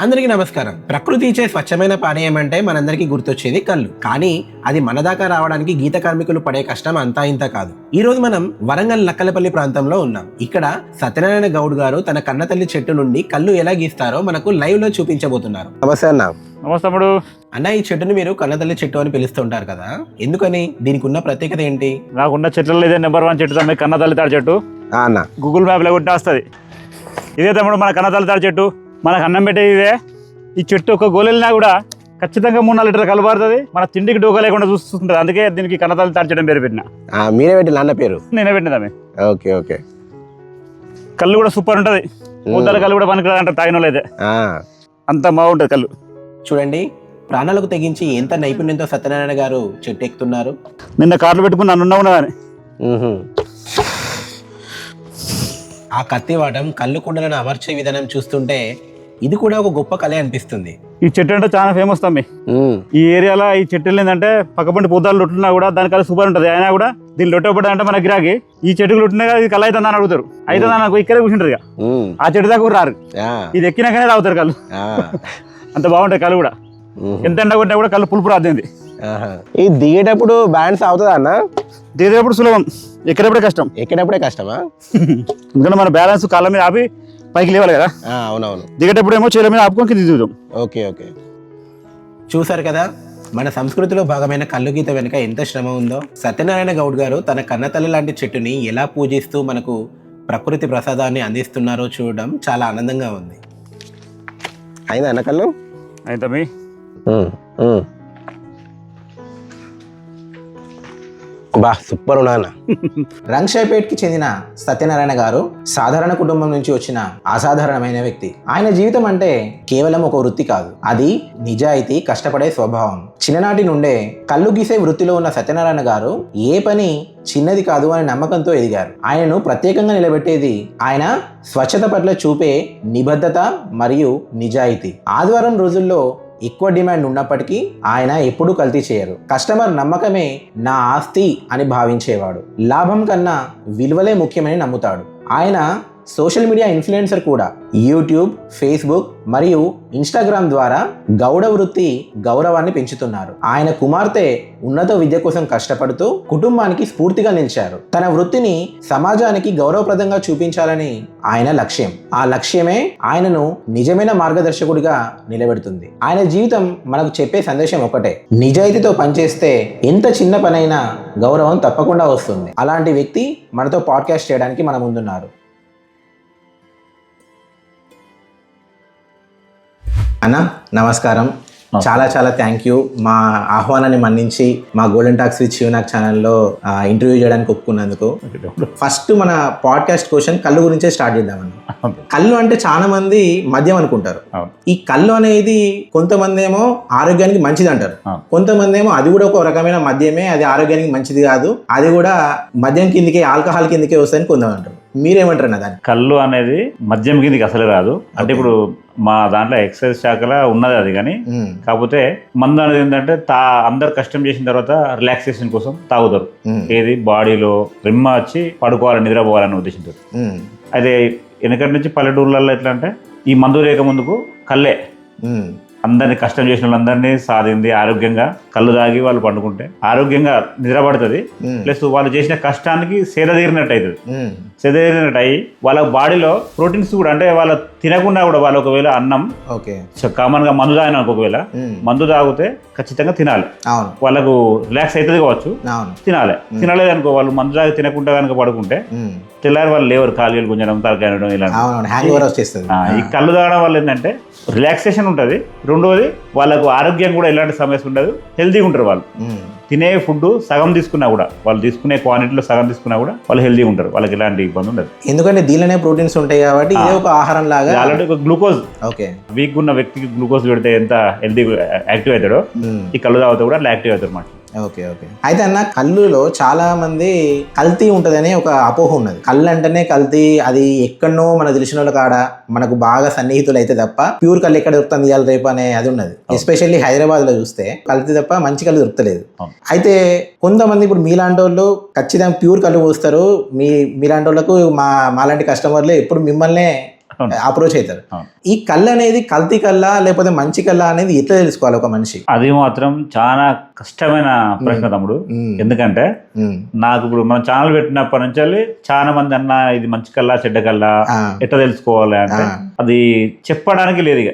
అందరికీ నమస్కారం. ప్రకృతి ఇచ్చే స్వచ్ఛమైన పానీయం అంటే మనందరికీ గుర్తొచ్చేది కళ్ళు. కానీ అది మన దాకా రావడానికి గీత కార్మికులు పడే కష్టం అంతా ఇంత కాదు. ఈ రోజు మనం వరంగల్ నక్కలపల్లి ప్రాంతంలో ఉన్నాం. ఇక్కడ సత్యనారాయణ గౌడ్ గారు తన కన్నతల్లి చెట్టు నుండి కళ్ళు ఎలా గీస్తారో మనకు లైవ్ లో చూపించబోతున్నారు. నమస్తే అన్న. నమస్తే తమ్ముడు. అన్న, ఈ చెట్టుని మీరు కన్నతల్లి చెట్టు అని పిలుస్తుంటారు కదా, ఎందుకని? దీనికి ఉన్న ప్రత్యేకత ఏంటి? నాకున్న చెట్లలో ఇదే నెంబర్ 1 చెట్టు తమ్మి, కన్నతల్లి తాడి చెట్టు. అన్న, గూగుల్ మ్యాప్ లో కొట్టి వస్తుంది. ఇదే తమ్ముడు మన కన్నతల్లి తాడి చెట్టు. మనకు అన్నం పెట్టేది ఇదే. ఈ చెట్టు ఒక గోలెలినా కూడా ఖచ్చితంగా 3-4 లీటర్లు కలపారుతుంది. మన తిండికి డోకా లేకుండా చూస్తుంటుంది. అందుకే దీనికి కన్నతల్లి తాడి చెట్టు పేరు పెట్టిన. మీరే పెట్టిన అన్న పేరు? నేనే పెట్టినదామే. Okay okay. కళ్ళు కూడా సూపర్ ఉంటుంది. ముద్దల కళ్ళు కూడా పనికిరాదు అంటారు తాగిన వాళ్ళు అయితే. అంత బాగుంటుంది కళ్ళు. చూడండి, ప్రాణాలకు తెగించి ఎంత నైపుణ్యంతో సత్యనారాయణ గారు చెట్టు ఎక్కుతున్నారు. నిన్న కార్లు పెట్టుకుని నన్ను ఉన్నదని ఆ కత్తివాటం కళ్ళు కుండలను అమర్చే విధానం చూస్తుంటే ఇది కూడా ఒక గొప్ప కళ అనిపిస్తుంది. ఈ చెట్టు అంటే చాలా ఫేమస్ తమ్మి. ఈ ఏరియాలో ఈ చెట్టు ఏంటంటే పక్కపంటి పొద్దాలు లొట్టున్నా కూడా దాని కళ సూపర్ ఉంటుంది. అయినా కూడా దీన్ని లొట్టపడ్డా అంటే మన గిరాకి ఈ చెట్టుకు లొట్టినా ఇది కళ అవుతుంది అని అడుగుతారు. అయితే నాకు ఇక్కడే కూర్చుంటారు. ఇక ఆ చెట్టు దాకా రారు. ఇది ఎక్కినాకనే తాగుతారు కళ్ళు. అంత బాగుంటాయి కళ్ళు కూడా. ఎంత ఎండ కొట్టినా కూడా కళ్ళు పులుపు రాద్ది. ఇది దిగేటప్పుడు బ్యాలెన్స్ అవుతుందా అన్న? దిగేటప్పుడు సులభం, ఎక్కేటప్పుడే కష్టం. ఎక్కేటప్పుడే కష్టమా? ఎందుకంటే మన బ్యాలెన్స్ కాళ్ళ మీద ఆపి పైకి లేవాలి కదా. అవునవును. దిగేటప్పుడు ఏమో చేల మీద ఆపుకొని కింద దిగుతాం. Okay okay. చూసారు కదా, మన సంస్కృతిలో భాగమైన కళ్ళు గీత వెనుక ఎంత శ్రమ ఉందో. సత్యనారాయణ గౌడ్ గారు తన కన్నతల్లి లాంటి చెట్టుని ఎలా పూజిస్తూ మనకు ప్రకృతి ప్రసాదాన్ని అందిస్తున్నారో చూడడం చాలా ఆనందంగా ఉంది. అయిందా అన్న కళ్ళు? అయితే మీ బా సూపర్ ఉన్నానా. రంగశాయిపేట్కి చెందిన సత్యనారాయణ గారు సాధారణ కుటుంబం నుంచి వచ్చిన అసాధారణమైన వ్యక్తి. ఆయన జీవితం అంటే కేవలం ఒక వృత్తి కాదు, అది నిజాయితీ, కష్టపడే స్వభావం. చిన్ననాటి నుండే కళ్ళు గీసే వృత్తిలో ఉన్న సత్యనారాయణ గారు ఏ పని చిన్నది కాదు అనే నమ్మకంతో ఎదిగారు. ఆయనను ప్రత్యేకంగా నిలబెట్టేది ఆయన స్వచ్ఛత పట్ల చూపే నిబద్ధత మరియు నిజాయితీ. ఆదివారం రోజుల్లో ఎక్కువ డిమాండ్ ఉన్నప్పటికీ ఆయన ఎప్పుడూ కల్తీ చేయరు. కస్టమర్ నమ్మకమే నా ఆస్తి అని భావించేవాడు. లాభం కన్నా విలువలే ముఖ్యమని నమ్ముతాడు. ఆయన సోషల్ మీడియా ఇన్ఫ్లుయెన్సర్ కూడా. యూట్యూబ్, ఫేస్బుక్ మరియు ఇన్స్టాగ్రామ్ ద్వారా గౌడ వృత్తి గౌరవాన్ని పెంచుతున్నారు. ఆయన కుమార్తె ఉన్నత విద్య కోసం కష్టపడుతూ కుటుంబానికి స్ఫూర్తిగా నిలిచారు. తన వృత్తిని సమాజానికి గౌరవప్రదంగా చూపించాలని ఆయన లక్ష్యం. ఆ లక్ష్యమే ఆయనను నిజమైన మార్గదర్శకుడిగా నిలబెడుతుంది. ఆయన జీవితం మనకు చెప్పే సందేశం ఒకటే: నిజాయితీతో పనిచేస్తే ఎంత చిన్న పనైనా గౌరవం తప్పకుండా వస్తుంది. అలాంటి వ్యక్తి మనతో పాడ్కాస్ట్ చేయడానికి మన ముందున్నారు. అన్న నమస్కారం. చాలా చాలా థ్యాంక్ యూ. మా ఆహ్వానాన్ని మన్నించి మా గోల్డెన్ టాక్స్ విత్ శివనాగ్ ఛానల్లో ఇంటర్వ్యూ చేయడానికి ఒప్పుకున్నందుకు. ఫస్ట్ మన పాడ్కాస్ట్ క్వశ్చన్ కళ్ళు గురించే స్టార్ట్ చేద్దామన్న. కళ్ళు అంటే చాలా మంది మద్యం అనుకుంటారు. ఈ కళ్ళు అనేది కొంతమంది ఏమో ఆరోగ్యానికి మంచిది అంటారు, కొంతమంది ఏమో అది కూడా ఒక రకమైన మద్యమే, అది ఆరోగ్యానికి మంచిది కాదు, అది కూడా మద్యం కిందకే, ఆల్కహాల్ కిందకే వస్తుందని కొంతమంది అంటారు. మీరేమంటారు అన్న దాన్ని? కళ్ళు అనేది మద్యం కిందకి అసలే రాదు. అంటే ఇప్పుడు మా దాంట్లో ఎక్సైజ్ శాఖలో ఉన్నది అది. కానీ కాకపోతే మందు అనేది ఏంటంటే అందరు కష్టం చేసిన తర్వాత రిలాక్సేషన్ కోసం తాగుతారు. ఏది బాడీలో రిమ్మ వచ్చి పడుకోవాలని, నిద్రపోవాలని ఉద్దేశంతో. అదే వెనకటి నుంచి పల్లెటూర్లలో ఎట్లా అంటే ఈ మందు లేక ముందుకు కళ్ళే అందరినీ కష్టం చేసిన వాళ్ళందరినీ సాధింది. ఆరోగ్యంగా కళ్ళు తాగి వాళ్ళు పండుకుంటే ఆరోగ్యంగా నిద్ర పడుతుంది. ప్లస్ వాళ్ళు చేసిన కష్టానికి సేద తీరినట్టు అవుతుంది. సేద తీరినట్టు అయ్యి వాళ్ళ బాడీలో ప్రోటీన్స్ కూడా, అంటే వాళ్ళ తినకుండా కూడా వాళ్ళు ఒకవేళ అన్నం కామన్ గా మందు తాగిన ఒకవేళ మందు తాగితే ఖచ్చితంగా తినాలి. వాళ్ళకు రిలాక్స్ అవుతుంది కావచ్చు, తినాలి. తినలేదు అనుకో, వాళ్ళు మందు తాగి తినకుండా కనుక పడుకుంటే తెల్లారి వాళ్ళు లేవరు, కాలు గుంజడం, తలకాయడం, ఇలా. ఈ కళ్ళు తాగడం వల్ల ఏంటంటే రిలాక్సేషన్ ఉంటుంది. రెండోది వాళ్ళకు ఆరోగ్యం కూడా ఎలాంటి సమస్య ఉండదు, హెల్తీగా ఉంటారు. వాళ్ళు తినే ఫుడ్ సగం తీసుకున్నా కూడా, వాళ్ళు తీసుకునే క్వాంటిటీలో సగం తీసుకున్నా కూడా వాళ్ళు హెల్తీగా ఉంటారు. వాళ్ళకి ఎలాంటి ఇబ్బంది ఉండదు. ఎందుకంటే దీనిలోనే ప్రోటీన్స్ ఉంటాయి కాబట్టి ఇదే ఒక ఆహారం లాగా. ఆల్రెడీ ఒక గ్లూకోజ్, వీక్ ఉన్న వ్యక్తికి గ్లూకోజ్ పెడితే ఎంత హెల్తీ యాక్టివ్ అవుతాడో ఈ కళ్ళు తాగితే కూడా అట్లా యాక్టివ్ అవుతారు అన్నమాట. Okay okay. అయితే అన్న, కళ్ళులో చాలా మంది కల్తీ ఉంటదని ఒక అపోహ ఉన్నది. కళ్ళు అంటేనే కల్తీ, అది ఎక్కడనో మన తెలిసిన వాళ్ళ కాడ మనకు బాగా సన్నిహితులు అయితే తప్ప ప్యూర్ కళ్ళు ఎక్కడ దొరుకుతుంది ఇవాళ రేపు అనే అది ఉన్నది. ఎస్పెషల్లీ హైదరాబాద్ లో చూస్తే కల్తీ తప్ప మంచి కళ్ళు దొరకలేదు. అయితే కొంతమంది ఇప్పుడు మీలాంటి వాళ్ళు ఖచ్చితంగా ప్యూర్ కళ్ళు పోస్తారు. మీలాంటి వాళ్ళకు మాలాంటి కస్టమర్లు ఎప్పుడు మిమ్మల్నే అప్రోచ్ అవుతారు. అవును. ఈ కళ్ళు అనేది కల్తీ కల్లా లేకపోతే మంచి కల్లా అనేది ఎట్లా తెలుసుకోవాలి ఒక మనిషి? అది మాత్రం చాలా కష్టమైన ప్రశ్న తమ్ముడు. ఎందుకంటే నాకు ఇప్పుడు మనం ఛానల్ పెట్టినప్పటి నుంచి చాలా మంది అన్న ఇది మంచి కల్లా చెడ్డ కల్లా ఎట్లా తెలుసుకోవాలి అంటే అది చెప్పడానికి లేదు ఇక.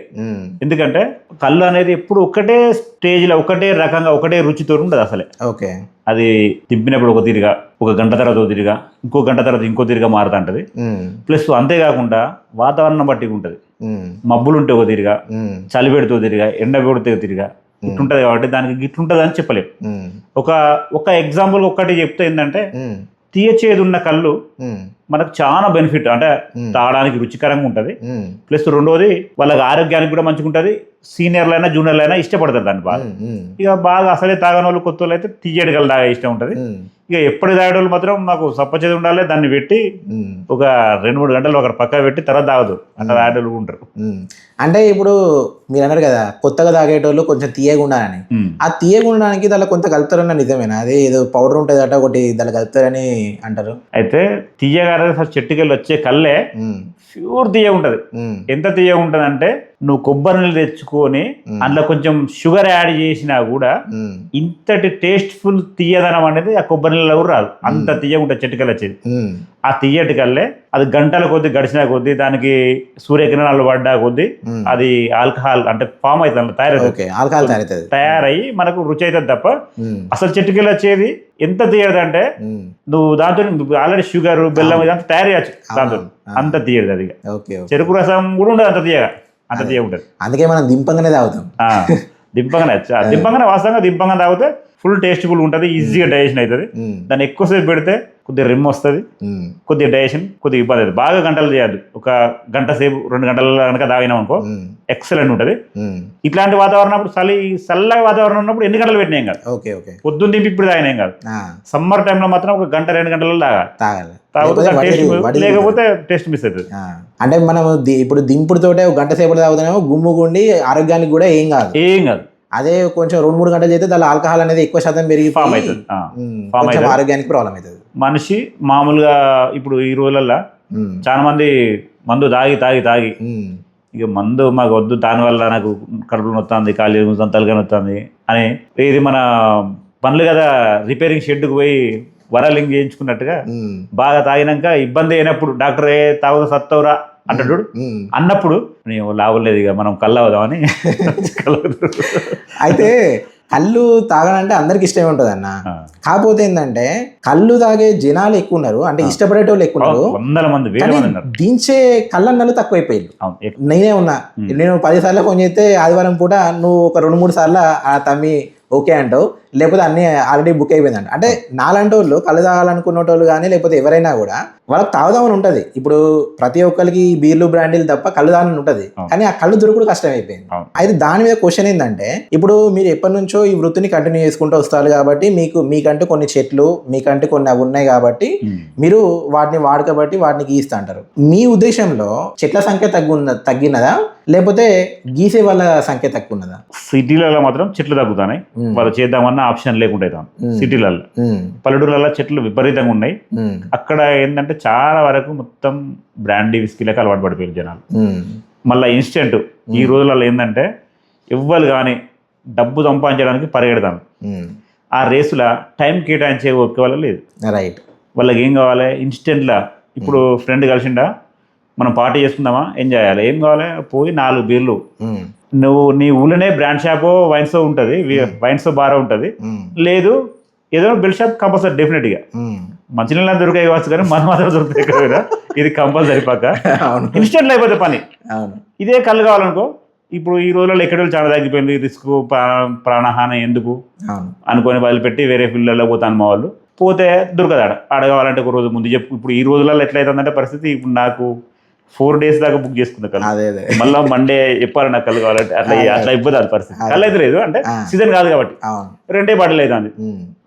ఎందుకంటే కళ్ళు అనేది ఎప్పుడు ఒకటే స్టేజ్ లో ఒకటే రకంగా ఒకటే రుచితో ఉండదు అసలే. ఓకే. అది తిప్పినప్పుడు ఒక తీరుగా, ఒక గంట తర్వాత ఒక తీరుగా, ఇంకో గంట తర్వాత ఇంకో తీరుగా మారుతుంటది. ప్లస్ అంతేకాకుండా వాతావరణం బట్టి ఉంటుంది. మబ్బులు ఉంటే ఒక తీరుగా, చలి పెడితే ఒక తీరుగా, ఎండ పెడితే ఒక తీరుగా ఇట్లుంటది. కాబట్టి దానికి గిట్లుంటది అని చెప్పలేము. ఒక ఎగ్జాంపుల్ ఒక్కటి చెప్తే ఏంటంటే తీయచేది ఉన్న కళ్ళు మనకు చాలా బెనిఫిట్, అంటే తాగడానికి రుచికరంగా ఉంటుంది. ప్లస్ రెండోది వాళ్ళకి ఆరోగ్యానికి కూడా మంచిగా ఉంటుంది. సీనియర్లైనా జూనియర్లైనా ఇష్టపడతారు దాన్ని బాగా. ఇక బాగా అసలే తాగని వాళ్ళు కొత్త వాళ్ళు అయితే తీయటి కళ్ళు తాగే ఇష్టం ఉంటుంది. ఇక ఎప్పుడు తాగేవాళ్ళు మాత్రం మాకు సప్పచేది ఉండాలి. దాన్ని పెట్టి ఒక 2-3 గంటలు ఒక పక్క పెట్టి తర్వాత తాగదు అట్లా తాగేటోళ్ళు ఉంటారు. అంటే ఇప్పుడు మీరు అన్నారు కదా కొత్తగా తాగేటోళ్ళు కొంచెం తీయగా ఉండాలని. ఆ తీయగా ఉండడానికి దానిలో కొంత కలుపుతారన్న నిజమేనా? అదే ఏదో పౌడర్ ఉంటుంది అట ఒకటి దాన్ని కలుపుతారని అంటారు. అయితే తీయగా చెట్టుకెళ్ళి వచ్చే కళ్ళే ప్యూర్ తీయగా ఉంటది. ఎంత తీయగా ఉంటది అంటే నువ్వు కొబ్బరి నీళ్ళు తెచ్చుకొని అందులో కొంచెం షుగర్ యాడ్ చేసినా కూడా ఇంతటి టేస్ట్ఫుల్ తీయదనం అనేది ఆ కొబ్బరి నీళ్ళు ఎవరు రాదు. అంత తీయగా ఉంటుంది చెట్టుకెళ్ళి వచ్చేది. ఆ తీయటి కల్లే అది గంటల కొద్ది గడిచిన కొద్దీ దానికి సూర్యకిరణాలు పడ్డా కొద్దీ అది ఆల్కహాల్ అంటే ఫామ్ అవుతుంది, తయారయ్యి మనకు రుచి అవుతుంది తప్ప అసలు చెట్టుకెళ్ళి వచ్చేది ఎంత తీయదు అంటే నువ్వు దాంతో ఆల్రెడీ షుగర్ బెల్లం ఇదంతా తయారు చేయచ్చు దాంతో. అంత తీయదు అది. చెరుకు రసం కూడా ఉండదు అంత తీయగా, అంత తీయగా ఉంటుంది. అందుకే మనం దింపంగానే తాగుతాం. దింపంగానే వాస్తవంగా దింపంగా తాగితే ఫుల్ టేస్ట్ఫుల్ ఉంటుంది, ఈజీగా డైజెషన్ అవుతుంది. దాన్ని ఎక్కువసేపు పెడితే కొద్దిగా రిమ్ వస్తుంది, కొద్దిగా డైజెషన్ కొద్దిగా ఇబ్బంది అవుతుంది. బాగా గంటలు చేయద్దు, ఒక గంట సేపు 2 గంటల కనుక తాగినాం అనుకో ఎక్సలెంట్ ఉంటుంది. ఇట్లాంటి వాతావరణం అప్పుడు చల్లగా వాతావరణం ఉన్నప్పుడు ఎన్ని గంటలు పెట్టినాం కాదు, పొద్దున్న దింపి ఇప్పుడు తాగినాం కాదు. సమ్మర్ టైంలో మాత్రం ఒక 1-2 గంటలలో తాగాలి. లేకపోతే టేస్ట్ మిస్ అవుతుంది. అంటే మనం ఇప్పుడు దింపుడుతోటే 1 గంట సేపు తాగుతానేమో గుమ్ముగుండి ఆరోగ్యానికి కూడా ఏం కాదు. అదే కొంచెం 2-3 గంటలు చేస్తే దాని ఆల్కహాల్ అనేది ఎక్కువ శాతం పెరిగి ఫామ్ అవుతుంది, ఆరోగ్యానికి ప్రాబ్లం అవుతుంది. మనిషి మామూలుగా ఇప్పుడు ఈ రోజులలో చాలా మంది మందు తాగి ఇక మందు మాకు వద్దు, దానివల్ల నాకు కడుపులో నొత్తుంది, కాళ్ళు తలగా నొత్తుంది అని ఇది మన పనులు కదా రిపేరింగ్ షెడ్కి పోయి వరలింగ్ చేయించుకున్నట్టుగా బాగా తాగినాక ఇబ్బంది అయినప్పుడు డాక్టర్ తాగుతా సత్తవురా అంటాడు. అన్నప్పుడు నేను లాభలేదు ఇక మనం కళ్ళవుదామని. అయితే కళ్ళు తాగనంటే అందరికి ఇష్టమే ఉంటుంది అన్న. కాకపోతే ఏంటంటే కళ్ళు తాగే జనాలు ఎక్కువ ఉన్నారు, అంటే ఇష్టపడేటోళ్ళు ఎక్కువ ఉన్నారు, 100 మంది. దించే కళ్ళన్నలు తక్కువైపోయింది. నేనే ఉన్నా, నేను 10 సార్లు ఫోన్ చేస్తే ఆదివారం పూట నువ్వు ఒక 2-3 సార్లు ఆ తమ్మి ఓకే అంటావు, లేకపోతే అన్ని ఆల్రెడీ బుక్ అయిపోయిందంట. అంటే నాలాంటి వాళ్ళు కళ్ళు తాగాలనుకునేటోళ్ళు కానీ లేకపోతే ఎవరైనా కూడా వాళ్ళకి తాగుదామని ఉంటుంది. ఇప్పుడు ప్రతి ఒక్కరికి బీర్లు బ్రాండీలు తప్ప కళ్ళు తాగని ఉంటుంది, కానీ ఆ కళ్ళు దొరకడం కష్టం అయిపోయింది. అయితే దాని మీద క్వశ్చన్ ఏంటంటే ఇప్పుడు మీరు ఎప్పటి నుంచో ఈ వృత్తిని కంటిన్యూ చేసుకుంటూ వస్తారు కాబట్టి మీకంటూ కొన్ని చెట్లు మీకంటూ కొన్ని అవి ఉన్నాయి కాబట్టి మీరు వాటిని వాడకబట్టి వాటిని గీస్తా అంటారు. మీ ఉద్దేశంలో చెట్ల సంఖ్య తగ్గినదా లేకపోతే గీసే వాళ్ళ సంఖ్య తక్కువ ఉన్నదా? సిటీలలో మాత్రం చెట్లు తగ్గుతాయి, వాళ్ళు చేద్దామన్న ఆప్షన్ లేకుండా సిటీలలో. పల్లెటూరులలో చెట్లు విపరీతంగా ఉన్నాయి. అక్కడ ఏంటంటే చాలా వరకు మొత్తం బ్రాండీ విస్కీలకు అలవాటు పడిపోయారు జనాలు. మళ్ళీ ఇన్స్టెంట్ ఈ రోజులలో ఏంటంటే ఎవ్వరు కానీ డబ్బు సంపాదించడానికి పరిగెడతాను. ఆ రేసుల టైం కేటాయించే ఓపిక వల్ల లేదు. రైట్. వాళ్ళకి ఏం కావాలి ఇన్స్టెంట్లా. ఇప్పుడు ఫ్రెండ్ కలిసిండా, మనం పార్టీ చేసుకుందామా, ఏం చేయాలి, ఏం కావాలి, పోయి 4 బీర్లు. నువ్వు నీ ఊళ్ళోనే బ్రాండ్ షాప్ వైన్ షాప్ ఉంటుంది, వైన్ షాప్ బాగా ఉంటుంది, లేదు ఏదో బెల్ షాప్ కంపల్సరీ డెఫినెట్గా. మంచినీళ్ళ దొరికాయి కావచ్చు కానీ మనం మాత్రం దొరుకుతాయి కదా, ఇది కంపల్సరీ పక్క ఇన్స్టెంట్ అయిపోతే పని. ఇదే కళ్ళు కావాలనుకో, ఇప్పుడు ఈ రోజుల్లో ఎక్కడ చాలా తగ్గిపోయింది, రిస్క్ ప్రాణహాని ఎందుకు అనుకొని వదిలిపెట్టి వేరే ఫీల్డ్లలో పోతాను మా వాళ్ళు. పోతే దొరకదు ఆడ కావాలంటే ఒక రోజు ముందు చెప్పు. ఇప్పుడు ఈ రోజులలో ఎట్లయితుందంటే పరిస్థితి, ఇప్పుడు నాకు 4 days దాకా బుక్ చేసుకుందా కళ్ళు, మళ్ళీ మండే చెప్పాలి నాకు కళ్ళు కావాలంటే, అట్లా ఇబ్బంది అది పరిస్థితి. కళ్ళు అయితే లేదు అంటే సీజన్ కాదు కాబట్టి 2 బాటిల్ అవుతుంది.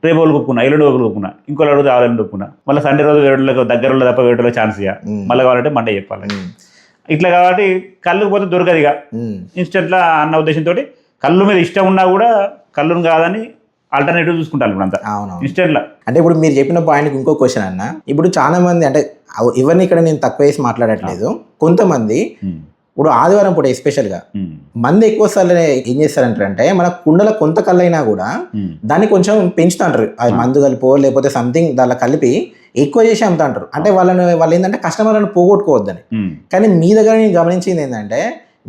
రేపు వాళ్ళు ఒప్పుకున్నా, ఎల్లుండి వాళ్ళు ఒప్పుకున్నా, ఇంకోళ్ళు అడుగుతా వాళ్ళని ఒప్పుకున్నా, మళ్ళీ సండే రోజు వేరేళ్ళకి దగ్గరలో తప్ప వేరేలో ఛాన్స్ ఇక మళ్ళీ కావాలంటే మండే చెప్పాలి. ఇట్లా కాబట్టి కళ్ళుకు పోతే దొరకదు ఇక ఇన్స్టెంట్లా అన్న ఉద్దేశంతో. కళ్ళు మీద ఇష్టం ఉన్నా కూడా కళ్ళును కాదని ఆల్టర్నేటివ్ చూసుకుంటారు ఇప్పుడు అంతా అవును. ఇన్స్టెంట్లా. అంటే ఇప్పుడు మీరు చెప్పిన పాయింట్కి ఇంకో క్వశ్చన్ అన్న, ఇప్పుడు చాలా మంది అంటే ఎవరిని ఇక్కడ నేను తక్కువ వేసి మాట్లాడట్లేదు, కొంతమంది ఇప్పుడు ఆదివారం పూట ఎస్పెషల్గా మంది ఎక్కువ సార్లు ఏం చేస్తారంటే మన కుండల కొంత కళ్ళైనా కూడా దాన్ని కొంచెం పెంచుతుంటారు, అది మందు కలిపో లేకపోతే సంథింగ్ దానిలో కలిపి ఎక్కువ చేసి అమ్ముతుంటారు. అంటే వాళ్ళు ఏంటంటే కస్టమర్లను పోగొట్టుకోవద్దని. కానీ మీ దగ్గర నేను గమనించింది ఏంటంటే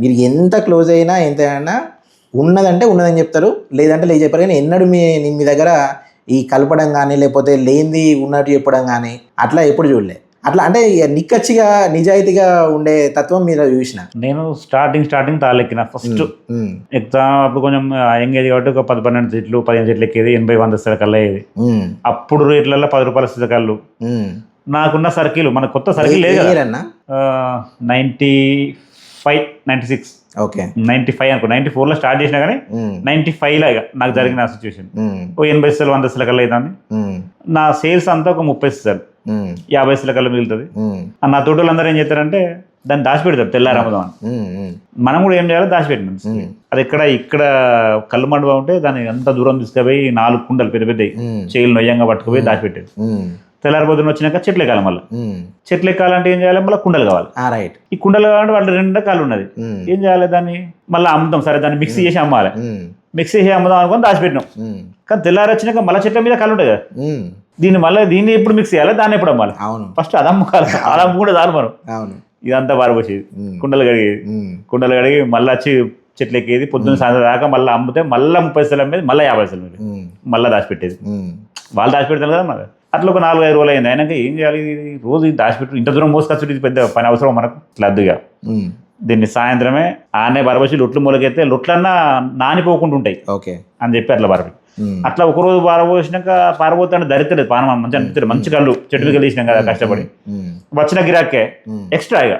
మీరు ఎంత క్లోజ్ అయినా ఎంత అయినా ఉన్నదంటే ఉన్నదని చెప్తారు, లేదంటే లేదు చెప్పారు. కానీ ఎన్నడూ మీ దగ్గర ఈ కలపడం కానీ లేకపోతే లేనిది ఉన్నట్టు చెప్పడం కానీ అట్లా ఎప్పుడు చూడలే. అట్లా అంటే నిక్కచ్చిగా నిజాయితీగా ఉండే తత్వం మీరు చూసిన. నేను స్టార్టింగ్ తాళెక్కిన ఫస్ట్ ఎగ్జామ్ అప్పుడు కొంచెం ఎంగేజ్ కాబట్టి ఒక 10-12 చెట్లు 15 చెట్లు ఎక్కేది, 80-100 సిరకల్లు అయ్యేది. అప్పుడు రేట్లలో 10 రూపాయల సిరకళ్ళు. నాకున్న సర్కిల్ మన కొత్త సర్కిల్ లేదు కదా, 95-96 ఓకే 95 అనుకో, 94లో స్టార్ట్ చేసినా కానీ 95లో నాకు జరిగిన సిచ్యువేషన్ ఓ 80 సిరకలు 100 సిరకల్లు అవుతుంది. నా సేల్స్ అంతా ఒక 30 సిరకలు 50 సిరకల్లు మిగులుతుంది. నా తోటలు అందరూ ఏం చేస్తారంటే దాన్ని దాచిపెడతారు తెల్లారమ్మదాం అని. మనం కూడా ఏం చేయాలో దాచిపెట్టినాం. అది ఇక్కడ కళ్ళు మండపం ఉంటే దాన్ని అంత దూరం తీసుకుపోయి 4 కుండలు పెద్ద పెద్దవి చేయిలు నొయ్యంగా పట్టుకుపోయి దాచిపెట్టేది. తెల్లారిపోతున్న వచ్చినాక చెట్లు ఎక్కాలి, మళ్ళీ చెట్లు ఎక్కాలంటే ఏం చేయాలి, మళ్ళీ కుండలు కావాలి. ఈ కుండలు కావాలంటే వాళ్ళు 2 రకాలు ఉన్నది, ఏం చేయాలి దాన్ని మళ్ళీ అమ్ముతాం. సరే దాన్ని మిక్సీ చేసి అమ్మాలి, మిక్సీ చేసి అమ్ముదాం అనుకుని దాచిపెట్టినాం. కానీ తెల్లారి వచ్చినాక మళ్ళీ చెట్ల మీద కళ్ళు ఉంటాయి కదా, దీన్ని ఎప్పుడు మిక్స్ చేయాలి, దాన్ని ఎప్పుడు అమ్మాలి, ఫస్ట్ అది అమ్ముకోవాలి. అది అమ్ముకుంటే చాలు మనం. ఇదంతా పారిపోసేది, కుండలు కడిగి మళ్ళీ వచ్చి చెట్లు ఎక్కేది, పొద్దున్న సాయంత్రం దాకా మళ్ళీ అమ్మితే మళ్ళీ 30 సిరకలు అమ్మేది, మళ్ళీ 50 సిరకలు మళ్ళీ దాచిపెట్టేది. వాళ్ళు దాచిపెడతారు కదా మరి. అట్లా ఒక 4-5 రోజులు అయింది. అయినాక ఏం చేయాలి, రోజు దాచిపెట్టు ఇంత దూరం మోసుకొచ్చు, ఇది పెద్ద పని అవసరం మనకు, ఇట్లా అద్దుగా. దీన్ని సాయంత్రమే ఆనే బరబసి లొట్లు మొలకెత్తే లొట్లన్నా నానిపోకుండా ఉంటాయి అని చెప్పి అట్లా బరబి. అట్లా ఒకరోజు పారబోసినాక పారబోతుంటే దరిద్రలేదు, పానం మంచిగా అనిపిస్తుంది. మంచి కళ్ళు చెట్టు మీద తీసినాం కదా కష్టపడి, వచ్చిన గిరాకే ఎక్స్ట్రా ఇక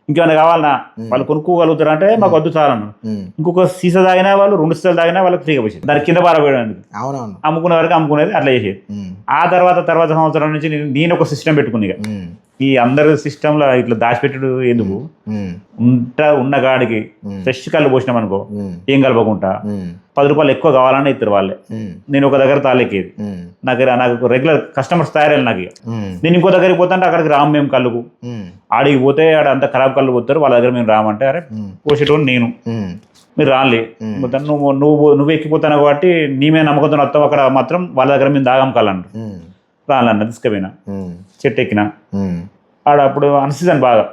ఇంకేమైనా కావాలన్నా వాళ్ళు కొనుక్కోగలుగుతారు అంటే మాకు వద్దు చాలన్న. ఇంకొక సీసా తాగినా వాళ్ళు 2 సీసాలు తాగినా వాళ్ళకి ఫ్రీగా పోసేది, దాని కింద పారబోయేందుకు అమ్ముకునే వరకు అమ్ముకునేది అట్లా చేసేది. ఆ తర్వాత సంవత్సరం నుంచి నేను ఒక సిస్టమ్ పెట్టుకుంది. ఇక ఈ అందరి సిస్టంలో ఇట్లా దాచిపెట్టుడు ఎందుకు, ఉన్న కాడికి ఫ్రెష్ కళ్ళు పోసినాం అనుకో ఏం కలపకుండా 10 రూపాయలు ఎక్కువ కావాలని ఇద్దరు వాళ్ళే. నేను ఒక దగ్గర తాళెక్కేది, నాకు రెగ్యులర్ కస్టమర్స్ తయారయ్యారు. నాకు నేను ఇంకో దగ్గరికి పోతుంటే అక్కడికి రాము మేము కళ్ళుకు, ఆడికి పోతే ఆడ అంత ఖరాబ్ కళ్ళు పోతారు, వాళ్ళ దగ్గర మేము రామంటే అరే పోసేటోడు నేను, మీరు రాలే, నువ్వు ఎక్కిపోతాను కాబట్టి నీ మీద నమ్మకంతో వస్తావు, అక్కడ మాత్రం వాళ్ళ దగ్గర మేము దాగం కళ్ళంట రాలన్న తీసుకుపోయినా చెట్టు ఎక్కిన ఆడ. అప్పుడు అన్సీజన్ బాగా,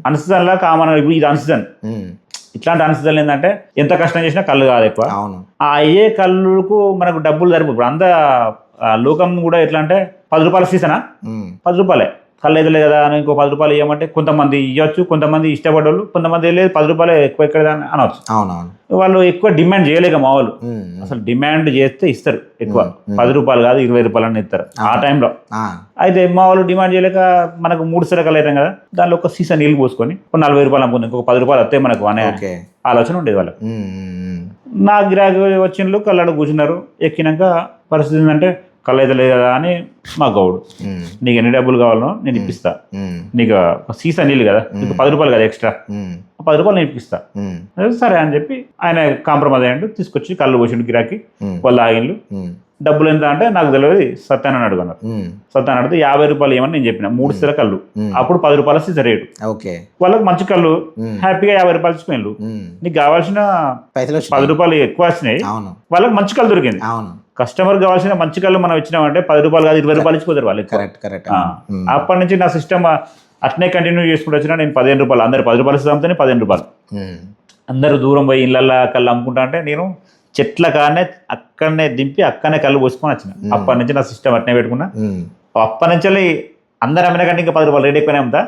అన్సీజన్ లా కామన్, ఇది అన్సీజన్. ఇట్లాంటి అన్సీజన్ ఏంటంటే ఎంత కష్టం చేసినా కళ్ళు కాదు ఎక్కువ, ఆ అయ్యే కళ్ళుకు మనకు డబ్బులు సరిపోదు. ఇప్పుడు అంతా లోకం కూడా ఎట్లా అంటే 10 రూపాయల సీసనా 10 రూపాయలే కళ్ళు ఎదలే కదా అని ఇంకో 10 రూపాయలు ఇవ్వమంటే కొంతమంది ఇవ్వచ్చు, కొంతమంది ఇష్టపడేవాళ్ళు, కొంతమంది లేదు 10 రూపాయలు ఎక్కువ ఎక్కడ అనవచ్చు. వాళ్ళు ఎక్కువ డిమాండ్ చేయలేక మా వాళ్ళు, అసలు డిమాండ్ చేస్తే ఇస్తారు ఎక్కువ, 10 రూపాయలు కాదు 20 రూపాయలు అని ఇస్తారు ఆ టైంలో. అయితే మా వాళ్ళు డిమాండ్ చేయలేక మనకు 3 సిరకలు అవుతాం కదా, దానిలో ఒక సీసా నీళ్ళు పోసుకొని 40 రూపాయలు అమ్ముకుంది, ఇంకొక 10 రూపాయలు వస్తే మనకు అనే ఆలోచన ఉండేది వాళ్ళకి. నా గిరాకీ వచ్చిన కళ్ళాడు కూర్చున్నారు. ఎక్కినాక పరిస్థితి ఏంటంటే కళ్ళు అయితే లేదు కదా అని మా గౌడు, నీకు ఎన్ని డబ్బులు కావాలనో నేను ఇప్పిస్తా, నీకు సీసా నీళ్ళు కదా, నీకు 10 రూపాయలు కదా ఎక్స్ట్రా, 10 రూపాయలు నేను ఇప్పిస్తా. సరే అని చెప్పి ఆయన కాంప్రమైజ్ అయ్యండు, తీసుకొచ్చి కళ్ళు పోసిండు గిరాకీ. వాళ్ళు ఆగిళ్ళు, డబ్బులు ఎంత అంటే నాకు తెలియదు, సత్యాన్ని అడుగున్నారు. సత్యాన్ని అడిగితే 50 రూపాయలు ఏమని నేను చెప్పిన, 3 సిర కళ్ళు, అప్పుడు 10 రూపాయల సీసా రేటు. వాళ్ళకి మంచి కళ్ళు హ్యాపీగా 50 రూపాయలు ఇచ్చిపోయినారు. నీకు కావాల్సిన 10 రూపాయలు ఎక్కువ వచ్చినాయి, వాళ్ళకి మంచి కళ్ళు దొరికింది. కస్టమర్ కావాల్సిన మంచి కళ్ళు మనం ఇచ్చినామంటే 10 రూపాయలు కాదు 20 రూపాయలు ఇచ్చిపోతారు వాళ్ళు. అప్పటి నుంచి నా సిస్టమ్ అట్నే కంటిన్యూ చేసుకుంటూ వచ్చినా. నేను 15 రూపాయలు, అందరు 10 రూపాయలు ఇస్తామని 15 రూపాయలు, అందరూ దూరం పోయి ఇళ్ళల్లో కళ్ళు అమ్ముకుంటా అంటే నేను చెట్ల కానే అక్కడనే దింపి అక్కడనే కళ్ళు పోసుకొని వచ్చిన. అప్పటి నుంచి నా సిస్టమ్ అట్నే పెట్టుకున్నా. అప్పటి నుంచి అందరు అమ్మిన కంటే ఇంకా 10 రూపాయలు రేట్ ఎక్కువనే అమ్ముతా.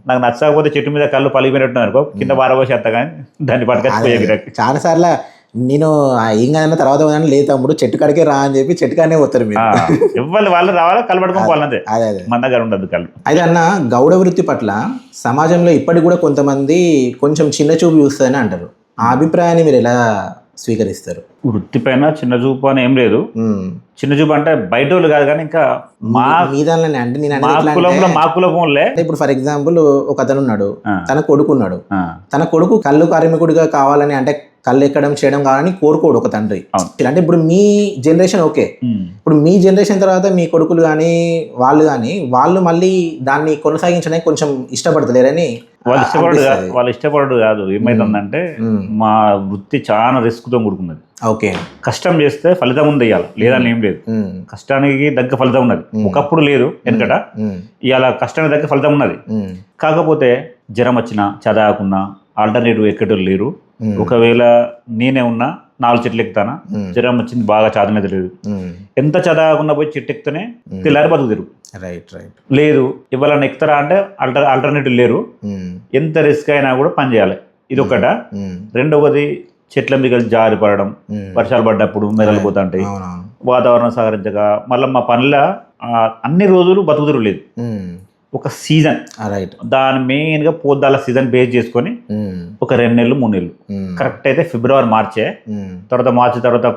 నాకు నచ్చకపోతే చెట్టు మీద కళ్ళు పలిగిపోయినట్టు అనుకో, కింద పారబోసేస్తా కానీ దాన్ని పట్టుకొచ్చిపోయే. చాలా సార్లు నేను ఏం కాదన్న తర్వాత లేదు తమ్ముడు చెట్టు కాడికే రా అని చెప్పి చెట్టు కాడనే పోతారు మీరు. ఇవ్వాలి వాళ్ళు రావాలా, కళ్ళు పట్టుకొని పోవాలంటే మన దగ్గర ఉండదు కళ్ళు. అయితే అన్న, గౌడ వృత్తి పట్ల సమాజంలో ఇప్పటికి కూడా కొంతమంది కొంచెం చిన్న చూపు చూస్తుందని అంటారు. ఆ అభిప్రాయాన్ని మీరు ఎలా స్వీకరిస్తారు? వృత్తి పైన చిన్న చూపు అని ఏం లేదు. చిన్న చూపు అంటే బయట వాళ్ళు కాదు కానీ ఇంకా మా మీదానే అంటే నేను మా కులంలో ఇప్పుడు ఫర్ ఎగ్జాంపుల్ ఒక అతను ఉన్నాడు, తన కొడుకు ఉన్నాడు. తన కొడుకు కళ్ళు కార్మికుడిగా కావాలని అంటే కళ్ళు ఎక్కడం చేయడం కావాలని కోరుకోడు ఒక తండ్రి. అంటే ఇప్పుడు మీ జనరేషన్ ఓకే, ఇప్పుడు మీ జనరేషన్ తర్వాత మీ కొడుకులు కానీ వాళ్ళు మళ్ళీ దాన్ని కొనసాగించడానికి కొంచెం ఇష్టపడతలేరని. వాళ్ళు ఇష్టపడడు కాదు, ఏమైతుందంటే మా వృత్తి చాలా రిస్క్ తో కూడుకున్నది. ఓకే, కష్టం చేస్తే ఫలితం ఉంది ఇవాళ, లేదని ఏం లేదు. కష్టానికి దగ్గర ఫలితం ఉన్నది, ఒకప్పుడు లేదు వెనకట, ఇవాళ కష్టానికి దగ్గర ఫలితం ఉన్నది. కాకపోతే జ్వరం వచ్చినా చదవకున్నా ఆల్టర్నేటివ్ ఎక్కడం లేరు. ఒకవేళ నేనే ఉన్నా 4 చెట్లు ఎక్కుతానా, జ్వరం వచ్చింది బాగా చాదనేది లేదు, ఎంత చదవకుండా పోయి చెట్టు ఎక్కుతూనే తెల్లారి బతుకుతారు. Right right. లేదు ఇవాళ ఎక్కుతారా అంటే ఆల్టర్నేటివ్ లేరు, ఎంత రిస్క్ అయినా కూడా పని చేయాలి. ఇది ఒకట. రెండవది చెట్ల మీద జారి పడడం, వర్షాలు పడ్డప్పుడు మెరలు పోతుంటాయి, వాతావరణం సహకరించగా మళ్ళీ మా పనుల అన్ని రోజులు బతుకుదురు లేదు, ఒక సీజన్. రైట్. దాని మెయిన్ గా పోద్దాల సీజన్ బేస్ చేసుకొని ఒక 2 నెలలు 3 నెలలు కరెక్ట్ అయితే ఫిబ్రవరి మార్చే, తర్వాత మార్చి తర్వాత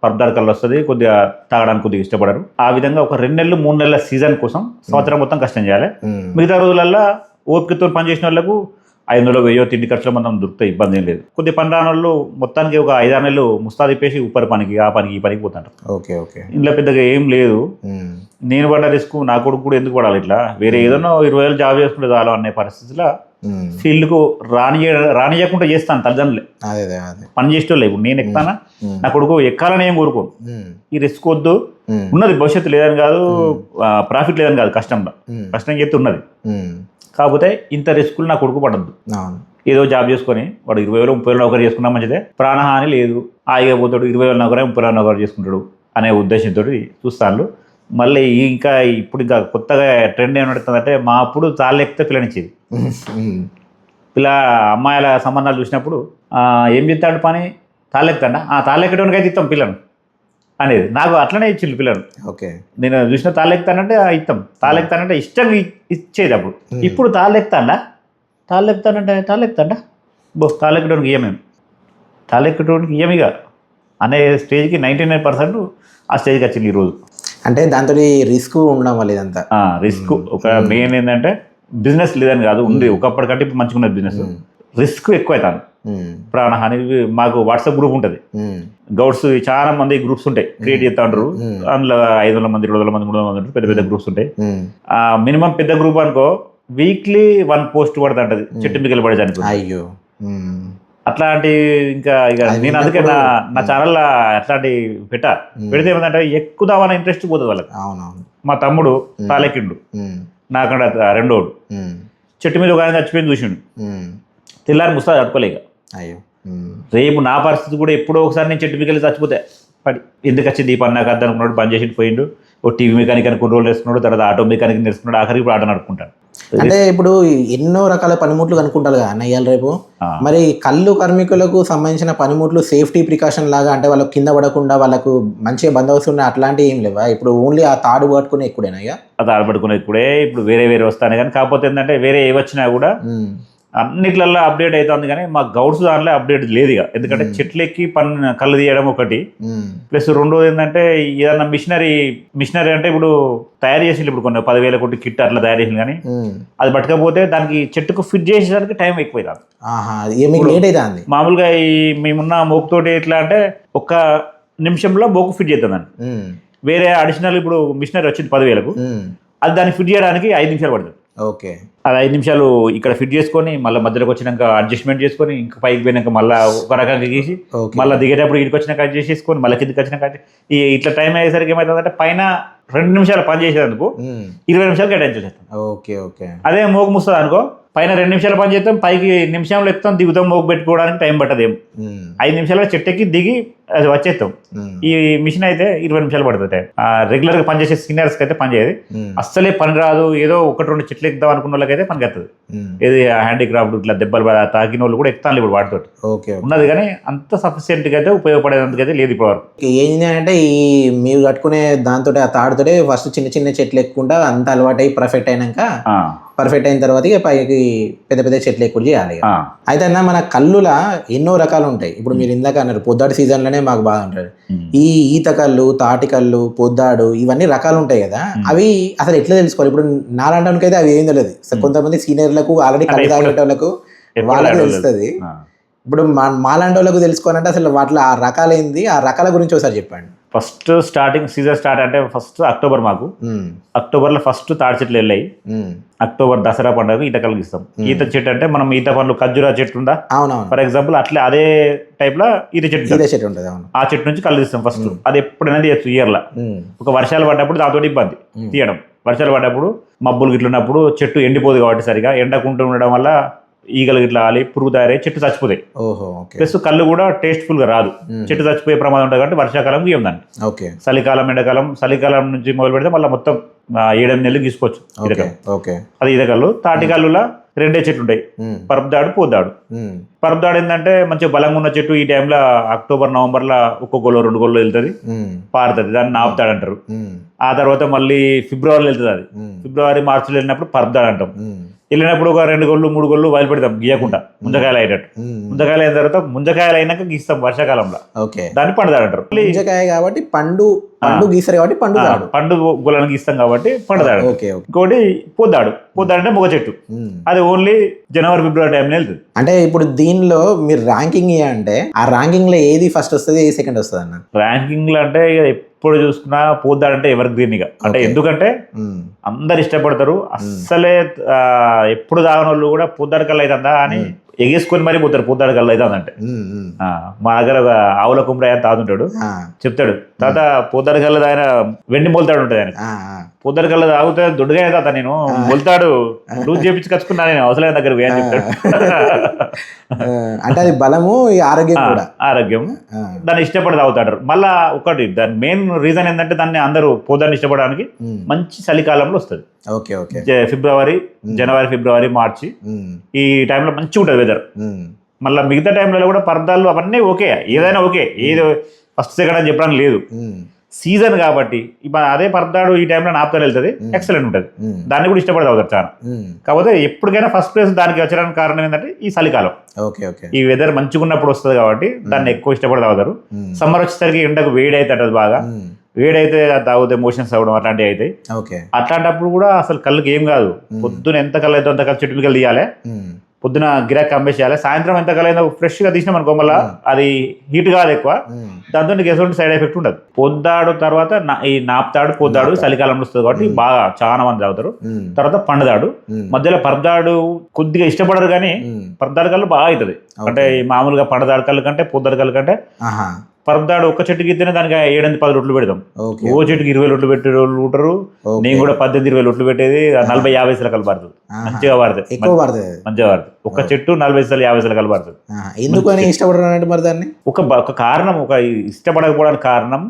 పర్దాల కల్లా వస్తుంది, కొద్దిగా తాగడానికి కొద్దిగా ఇష్టపడరు. ఆ విధంగా ఒక 2 నెలలు 3 నెలల సీజన్ కోసం సంవత్సరం మొత్తం కష్టం చేయాలి. మిగతా రోజులల్లో ఓపికతో పనిచేసిన వాళ్ళకు 500 1000 తిండి ఖర్చులు మనం దొరుకుతాయి, ఇబ్బంది ఏం లేదు. కొద్ది పని రాని వాళ్ళు మొత్తానికి ఒక 5-6 నెలలు ముస్తా తిప్పేసి ఉప్పరి పనికి ఆ పనికి ఈ పనికి పోతారు. Okay okay. ఇంట్లో పెద్దగా ఏం లేదు. నేను పడ్డ రిస్క్ నా కొడుకు కూడా ఎందుకు పడాలి, ఇట్లా వేరే ఏదైనా 20 ఏళ్ళు జాబ్ చేసుకుంటే చాలు అనే పరిస్థితిలో ఫీల్డ్ కు రానియకుండా చేస్తాను. తల్లిదండ్రులే పని చేసేవాళ్ళు. ఇప్పుడు నేను ఎక్కుతానా, నా కొడుకు ఎక్కాలని ఏం కోరుకోను. ఈ రిస్క్ వద్దు, ఉన్నది భవిష్యత్తు లేదని కాదు, ప్రాఫిట్ లేదని కాదు, కష్టం చేస్తే ఉన్నది. కాకపోతే ఇంత రిస్కులు నా కొడుకు పడద్దు. ఏదో జాబ్ చేసుకొని వాడు 20,000 30,000 నౌకరీ చేసుకున్నా మంచిదే, ప్రాణహాని లేదు, హాయిగా పోతాడు, 20,000 నౌకరీ 30,000 నౌకరీ చేసుకుంటాడు అనే ఉద్దేశంతో చూస్తాను. మళ్ళీ ఇంకా ఇప్పుడు ఇంకా కొత్తగా ట్రెండ్ ఏం నడుతుందంటే, మా అప్పుడు తాళ్ళు ఎక్కితే పిల్లనిచ్చేది. అమ్మాయిల సంబంధాలు చూసినప్పుడు ఏం చెప్తాడు పని, తాళ్ళు ఎక్కుతాడా, తాళ్ళు ఎక్కడానికి అయితే ఇస్తాం పిల్లను అనేది. నాకు అట్లనే ఇచ్చిండు పిల్లలు. ఓకే, నేను చూసిన తాళ్ళు ఎక్కుతానంటే ఇస్తాం, తాళ్ళు ఎక్కుతానంటే ఇష్టంగా ఇచ్చేది. అప్పుడు ఇప్పుడు తాళ్ళు ఎక్కుతాడా బో తాళ్ళు ఎక్కడానికి ఇయ్యమేము, తాళ్ళు ఎక్కడానికి ఇయ్యమిగా అనే స్టేజ్కి 99% ఆ స్టేజ్కి వచ్చింది ఈరోజు. అంటే దాంతో రిస్క్ ఉండడం వల్ల ఇదంతా రిస్క్. ఒక మెయిన్ ఏంటంటే బిజినెస్ లేదని కాదు, ఉంది ఒకప్పటికంటే ఇప్పుడు మంచిగా ఉన్నది బిజినెస్. రిస్క్ ఎక్కువ అవుతాను, ప్రాణహాని. మాకు వాట్సాప్ గ్రూప్ ఉంటుంది, గౌడ్స్ చాలా మంది గ్రూప్స్ ఉంటాయి, క్రియేట్ చేస్తా ఉంటారు. అందులో 500 మంది 200 మంది 300 మంది ఉంటారు, పెద్ద పెద్ద గ్రూప్స్ ఉంటాయి. మినిమం పెద్ద గ్రూప్ అనుకో వీక్లీ 1 పోస్ట్ పడుతుంటది, చెట్టు మిగిలి పడే చనిపోయి. అయ్యో, అట్లాంటి ఇంకా ఇక నేను అందుకే నా ఛానల్లో అట్లాంటి పెడితే ఏమంటే ఎక్కుదామన్న ఇంట్రెస్ట్ పోతుంది వాళ్ళకి. మా తమ్ముడు తాలెక్కిండు, నాకంటే రెండోడు చెట్టు మీద ఒక ఆయన చచ్చిపోయింది చూసిండు, తెల్లారి ముస్తా తట్టుకోలేక. అయ్యో, రేపు నా పరిస్థితి కూడా ఎప్పుడో ఒకసారి నేను చెట్టు మిగిలి చచ్చిపోతే పడి ఎందుకు వచ్చింది ఈ పని నాకు అర్థం అనుకున్నాడు, పని చేసి పోయిండు. ఓ టీవీ మెకానిక్ అని కొన్ని రోజులు వేసుకున్నాడు, తర్వాత ఆటో మెకానిక్ నేర్చుకున్నాడు, ఆఖరికి ఇప్పుడు ఆటో నడుపుకుంటాడు. అంటే ఇప్పుడు ఎన్నో రకాల పనిముట్లు కనుక్కుంటారు కదా అన్న ఇవాళ రేపు. మరి కళ్ళు కార్మికులకు సంబంధించిన పనిముట్లు సేఫ్టీ ప్రికాషన్ లాగా, అంటే వాళ్ళకి కింద పడకుండా వాళ్ళకు మంచిగా బందోబస్తు ఉన్నాయి, అట్లాంటివి ఏం లేవా? ఇప్పుడు ఓన్లీ ఆ తాడు పట్టుకునే ఎక్కుడేనా? ఆ తాడు పట్టుకునే ఎక్కుడే. ఇప్పుడు వేరే వస్తాయి కానీ, కాకపోతే ఏంటంటే వేరే ఏ వచ్చినా కూడా అన్నిట్లలో అప్డేట్ అవుతుంది, కానీ మా గౌడ్స్ దాంట్లో అప్డేట్ లేదు ఇక. ఎందుకంటే చెట్లు ఎక్కి కళ్ళు తీయడం ఒకటి, ప్లస్ రెండోది ఏంటంటే ఏదన్నా మిషనరీ అంటే ఇప్పుడు తయారు చేసి ఇప్పుడు కొన్ని 10,000 కోటి కిట్ అట్లా తయారు చేసింది, కానీ అది పట్టకపోతే దానికి చెట్టుకు ఫిట్ చేసేదానికి టైం ఎక్కువ అవుతుంది. మామూలుగా ఈ మేమున్న మోకుతోటి ఎట్లా అంటే 1 నిమిషంలో మోకు ఫిట్ చేద్దాం. వేరే అడిషనల్ ఇప్పుడు మిషనరీ వచ్చింది 10,000కు, అది దాన్ని ఫిట్ చేయడానికి 5 నిమిషాలు పడుతుంది. ఓకే, అది 5 నిమిషాలు ఇక్కడ ఫిట్ చేసుకొని మళ్ళీ మధ్యలోకి వచ్చినాక అడ్జస్ట్మెంట్ చేసుకొని ఇంకా పైకి పోయినాక మళ్ళీ ఒక రకంగా గీసి మళ్ళీ దిగేటప్పుడు ఇక్కడికి వచ్చినాక కట్ చేసేసుకొని మళ్ళీ కిందకి వచ్చినాక ఇట్లా టైం అయ్యేసరికి ఏమవుతుందంటే పైన 2 నిమిషాలు పని చేసేందుకు 20 నిమిషాలు కేటాయించేస్తాం. Okay okay. అదే మోగు ముస్తుంది అనుకో, పైన 2 నిమిషాలు పని చేస్తాం, పైకి నిమిషంలో ఎత్తాం, దిగుతాం, మోగు పెట్టుకోవడానికి టైం పట్టదు. 5 నిమిషాలు చెట్టెక్కి దిగి అది వచ్చేస్తాం. ఈ మిషన్ అయితే 20 నిమిషాలు పడుతుంది టైం. రెగ్యులర్ గా పనిచేసే సీనియర్స్ అయితే పని చేయదు, అస్సలే పని రాదు, ఏదో 1-2 చెట్లు ఎక్కుదాం అనుకున్న వాళ్ళకైతే పనికి వస్తుంది. ఏది హ్యాండీక్రాఫ్ట్ ఇట్లా దెబ్బలు తాకిన వాళ్ళు కూడా ఎక్కుతాను ఇప్పుడు వాటితో ఉన్నది, కానీ అంత సఫిషియెంట్ గా అయితే ఉపయోగపడేందుకైతే లేదు ఇప్పుడు వరకు. ఏంటంటే ఈ మీరు కట్టుకునే దాంతో ఆ తాడుతోటే ఫస్ట్ చిన్న చిన్న చెట్లు ఎక్కుంటా అంత అలవాటు అయ్యి పర్ఫెక్ట్ అయిన తర్వాత పైకి పెద్ద పెద్ద చెట్లు ఎక్కువ చేయాలి. అయితే అన్న మన కళ్ళులా ఎన్నో రకాలు ఉంటాయి. ఇప్పుడు మీరు ఇందాక అన్నారు పొద్దాడు సీజన్ లోనే మాకు బాగా ఉంటాడు. ఈ ఈత కళ్ళు, తాటి కళ్ళు, పొద్దాడు ఇవన్నీ రకాలు ఉంటాయి కదా, అవి అసలు ఎట్లా తెలుసుకోవాలి? ఇప్పుడు నాలాంటానికైతే అవి ఏం తెలియదు. కొంతమంది సీనియర్లకు ఆల్రెడీ కళ్ళు తాగేటోళ్ళకు వాళ్ళకి తెలుస్తుంది. ఇప్పుడు మాలాంటి వాళ్ళకు తెలుసుకోవాలంటే అసలు వాటిలో ఆ రకాలు ఏంది, ఆ రకాల గురించి ఒకసారి చెప్పండి. ఫస్ట్ స్టార్టింగ్ సీజన్ స్టార్ట్ అంటే ఫస్ట్ అక్టోబర్ మాకు అక్టోబర్లో ఫస్ట్ తాడి చెట్లు వెళ్ళాయి. అక్టోబర్ దసరా పండుగ ఈత కలిగిస్తాం. ఈత చెట్టు అంటే మనం ఈత పండ్లు ఖర్జూరా చెట్టు ఉందా, అవునవును, ఫర్ ఎగ్జాంపుల్ అట్లే అదే టైప్ లో ఈత చెట్టు ఉంటుంది. అవును, ఆ చెట్టు నుంచి కలిగిస్తాం ఫస్ట్. అది ఎప్పుడైనా తీయచ్చు ఇయర్ లా. ఒక వర్షాలు పడ్డప్పుడు దాంతో ఇబ్బంది తీయడం. వర్షాలు పడ్డప్పుడు మబ్బులు గిట్లున్నప్పుడు చెట్టు ఎండిపోదు కాబట్టి సరిగా ఎండకుంటూ ఉండడం వల్ల ఈగలు గిట్లా ఆలి పురుగు తయారై చెట్టు చచ్చిపోతాయి. ప్లస్ కళ్ళు కూడా టేస్ట్ఫుల్ గా రాదు, చెట్టు చచ్చిపోయే ప్రమాదం ఉంటుంది కాబట్టి వర్షాకాలం గీయం దాన్ని. చలికాలం ఎండాకాలం, చలికాలం నుంచి మొదలు పెడితే మళ్ళీ మొత్తం 7-8 నెలలు గీసుకోవచ్చు ఈతకల్లు. అది ఈతకల్లు. తాటికల్లులా 2 చెట్లు ఉంటాయి, పరపదాడు పోద్దాడు. పరపదాడు ఏంటంటే మంచిగా బలంగా ఉన్న చెట్టు. ఈ టైంలో అక్టోబర్ నవంబర్ లో 1 గొల్ల 2 గొల్లు వెళ్తుంది, పారుతుంది, దాన్ని నాపుతాడు అంటారు. ఆ తర్వాత మళ్ళీ ఫిబ్రవరిలో వెళ్తుంది. అది ఫిబ్రవరి మార్చిలో వెళ్ళినప్పుడు పరపదాడు అంటాం. వెళ్ళినప్పుడు ఒక 2 గొల్లు 3 గొల్లు వదిలి పెడతాం గీయకుండా, ముంజకాయలు అయినట్టు. ముంజకాయలు అయిన తర్వాత ముంజకాయలు అయినాక గీస్తాం వర్షాకాలంలో, దాన్ని పండుదాడు అంటారు. ముంజకాయ కాబట్టి పండు గీస్తారు కాబట్టి పండు గొల్లను గీస్తాం కాబట్టి పండుదాడు. ఇంకోటి పోద్దాడు అంటే మొగ చెట్టు, అది ఓన్లీ జనవరి ఫిబ్రవరి టైంలో వెళ్తుంది. అంటే ఇప్పుడు దీనిలో మీరు ర్యాంకింగ్ అంటే ఆ ర్యాంకింగ్ లో ఏది ఫస్ట్ వస్తుంది, ఏది సెకండ్ వస్తుంది అన్న? ర్యాంకింగ్ లో అంటే ఎప్పుడు చూసుకున్నా పోద్దాడంటే ఎవర్ గ్రీన్గా. అంటే ఎందుకంటే అందరు ఇష్టపడతారు. అస్సలే ఎప్పుడు తాగని వాళ్ళు కూడా పొద్దాడు కల్లా అవుతుందా అని ఎగేసుకొని మరీ పోతారు. పొద్దాడు కల్లా అవుతుందంటే మా దగ్గర ఒక ఆవుల కుమ్మరాయ తాగుతుంటాడు, చెప్తాడు తాత పొద్దాడు కల్లా ఆయన వెండి మొలుతాడు ఉంటుంది. ఆయన పొద్దాడు కల్లా తాగుతా దొడ్డుగా తాత నేను మొలుతాడు లూజ్ చేపించి కచ్చుకున్నా నేను అవసరం దగ్గర అని చెప్తాడు. అంటే అది బలము, ఆరోగ్యం కూడా. ఆరోగ్యం, దాన్ని ఇష్టపడి తాగుతాడు. మళ్ళా ఒకటి దాని మెయిన్ రీజన్ ఏంటంటే దాన్ని అందరూ పొద్దాన్ని ఇష్టపడడానికి మంచి చలికాలంలో వస్తుంది. ఫిబ్రవరి, జనవరి, ఫిబ్రవరి, మార్చి ఈ టైంలో మంచిగా ఉంటుంది వెదర్. మళ్ళీ మిగతా టైంలో కూడా పరదాలు అవన్నీ ఓకే, ఏదైనా ఓకే, ఏదో ఫస్ట్ సెకండ్ అని చెప్పడానికి లేదు. సీజన్ కాబట్టి ఇప్పుడు అదే పరదాడు ఈ టైంలో నాపుతారు వెళ్తుంది, ఎక్సలెంట్ ఉంటుంది. దాన్ని కూడా ఇష్టపడి తాగుతారు చాలా. కాకపోతే ఎప్పటికైనా ఫస్ట్ ప్లేస్ దానికి వచ్చడానికి కారణం ఏంటంటే ఈ చలికాలం. ఈ వెదర్ మంచిగా ఉన్నప్పుడు వస్తుంది కాబట్టి దాన్ని ఎక్కువ ఇష్టపడి తాగుతారు. సమ్మర్ వచ్చేసరికి ఎండకు వేడి అవుతుంది, అది బాగా వేడైతే తాగితే మోషన్స్ అవ్వడం అట్లాంటివి అవుతాయి. అట్లాంటప్పుడు కూడా అసలు కళ్ళకి ఏం కాదు. పొద్దున ఎంత కళ్ళు అయితే అంత కళ్ళు చెట్టుకి వెళ్ళి తీయాలి, పొద్దున గిరాక్ అమ్మేసేయాలి. సాయంత్రం ఎంత కలైనా ఫ్రెష్ గా తీసినాం అనుకో మళ్ళీ అది హీట్ కాదు ఎక్కువ, దాంతో నీకు ఎటువంటి సైడ్ ఎఫెక్ట్ ఉండదు. పొద్దాడు తర్వాత ఈ నాపుతాడు పొద్దాడు చలికాలంలో వస్తుంది కాబట్టి బాగా చాలా మంది తాగుతారు. తర్వాత పండుదాడు, మధ్యలో పరదాడు కొద్దిగా ఇష్టపడరు కానీ పరదాడు కళ్ళు బాగా అవుతుంది. అంటే మామూలుగా పండుదాడు కళ్ళు కంటే పొద్దాడు కళ్ళు కంటే పరదాడు ఒక్క చెట్టుకి ఇస్తేనే దానికి 7-10 రొట్లు పెడతాం. ఓ చెట్టుకి 20 రొట్లు పెట్టే వాళ్ళు ఉంటారు. నేను కూడా 18-20 రొట్లు పెట్టేది 40-50 సిలకలు పడుతుంది. మంచిగా పడుతుంది, మంచిగా పడుతుంది. ఒక చెట్టు 40-50 సిలకలు పడుతుంది. ఎందుకని ఇష్టపడరు మరి దాన్ని? ఒక కారణం, ఒక ఇష్టపడకపోవడానికి కారణం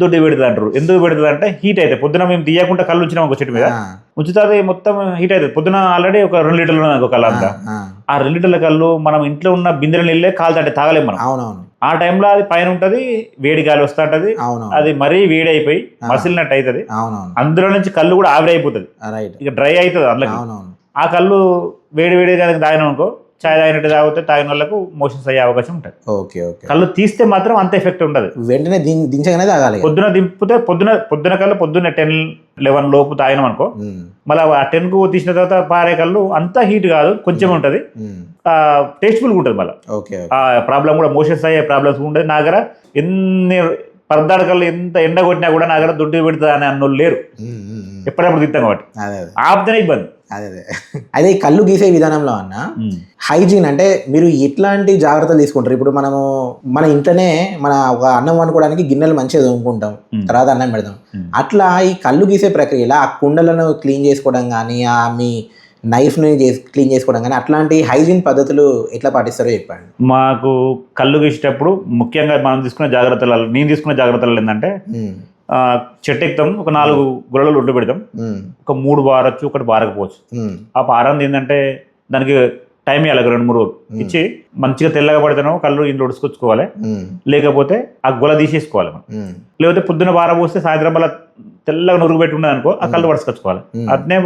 దొడ్డి పెడుతుంది అంటారు. ఎందుకు పెడుతుంది అంటే హీట్ అయితే పొద్దున మేము తీయకుండా కళ్ళు ఉంచినాం ఒక చెట్టు మీద, ఉంచుతుంది మొత్తం హీట్ అవుతుంది. పొద్దున ఆల్రెడీ ఒక 2 లీటర్లు ఒక కళ్ళు అంతా, ఆ 2 లీటర్ల కళ్ళు మనం ఇంట్లో ఉన్న బిందెల నీళ్ళే కాలుతుంటే తాగలేము మనం. ఆ టైంలో అది పైన ఉంటది, వేడి గాలి వస్తూ ఉంటది, అది మరీ వేడి అయిపోయి మసిలినట్టు అవుతుంది. అందులో నుంచి కళ్ళు కూడా ఆవిరి అయిపోతుంది, ఇక డ్రై అవుతుంది అందులోకి. ఆ కళ్ళు వేడి వేడి తాగినాం అనుకో, చాయ్ తాగినట్టు తాగితే తాగిన వాళ్ళకు మోషన్స్ అయ్యే అవకాశం ఉంటుంది. కళ్ళు తీస్తే మాత్రం అంత ఎఫెక్ట్ ఉండదు, వెంటనే దించగానే తాగాలి. పొద్దున దింపితే పొద్దున కళ్ళు పొద్దున్న 10-11 లోపు తాగినాం అనుకో, మళ్ళీ ఆ 10కు తీసిన తర్వాత పారే కళ్ళు అంతా హీట్ కాదు, కొంచెం ఉంటుంది, టేస్ట్ఫుల్ ఉంటుంది. మళ్ళీ ఆ ప్రాబ్లం కూడా మోషన్స్ అయ్యే ప్రాబ్లమ్స్ ఉంటుంది. నా దగ్గర ఎన్ని పరదాడు కళ్ళు ఎంత ఎండ కొట్టినా కూడా నా దగ్గర దుడ్డు పెడుతుంది అని అన్నోళ్ళు లేరు. ఎప్పుడప్పుడు తింటాం కాబట్టి ఆపితేనే ఇబ్బంది. అదే కళ్ళు గీసే విధానంలో అన్న హైజీన్ అంటే మీరు ఎట్లాంటి జాగ్రత్తలు తీసుకుంటారు? ఇప్పుడు మనము మన ఇంట్లోనే మన ఒక అన్నం వండుకోవడానికి గిన్నెలు మంచిగా తోముకుంటాం, తర్వాత అన్నం పెడతాం. అట్లా ఈ కళ్ళు గీసే ప్రక్రియలో ఆ కుండలను క్లీన్ చేసుకోవడం కానీ, ఆ మీ నైఫ్ని క్లీన్ చేసుకోవడం కానీ, అట్లాంటి హైజీన్ పద్ధతులు ఎట్లా పాటిస్తారో చెప్పండి. మాకు కళ్ళు గీసేటప్పుడు ముఖ్యంగా నేను తీసుకున్న జాగ్రత్తలు ఏంటంటే, చెట్టు ఎక్కుతాం, ఒక 4 గుర్రలు ఒడ్డు పెడతాం, ఒక 3 బారచ్చు, ఒకటి బారకపోవచ్చు. ఆ బారం ఏంటంటే దానికి టైం ఇవ్వాలి, 2-3 రోజులు ఇచ్చి మంచిగా తెల్లగా పడితేనో కళ్ళు ఇంట్లో ఉడుచుకొచ్చుకోవాలి, లేకపోతే ఆ గుల తీసేసుకోవాలి. లేకపోతే పొద్దున బార పోస్తే సాయంత్రం వల్ల తెల్లగా నురుగు పెట్టి ఉన్నది అనుకో, ఆ కళ్ళు పడుచుకొచ్చుకోవాలి. అట్నే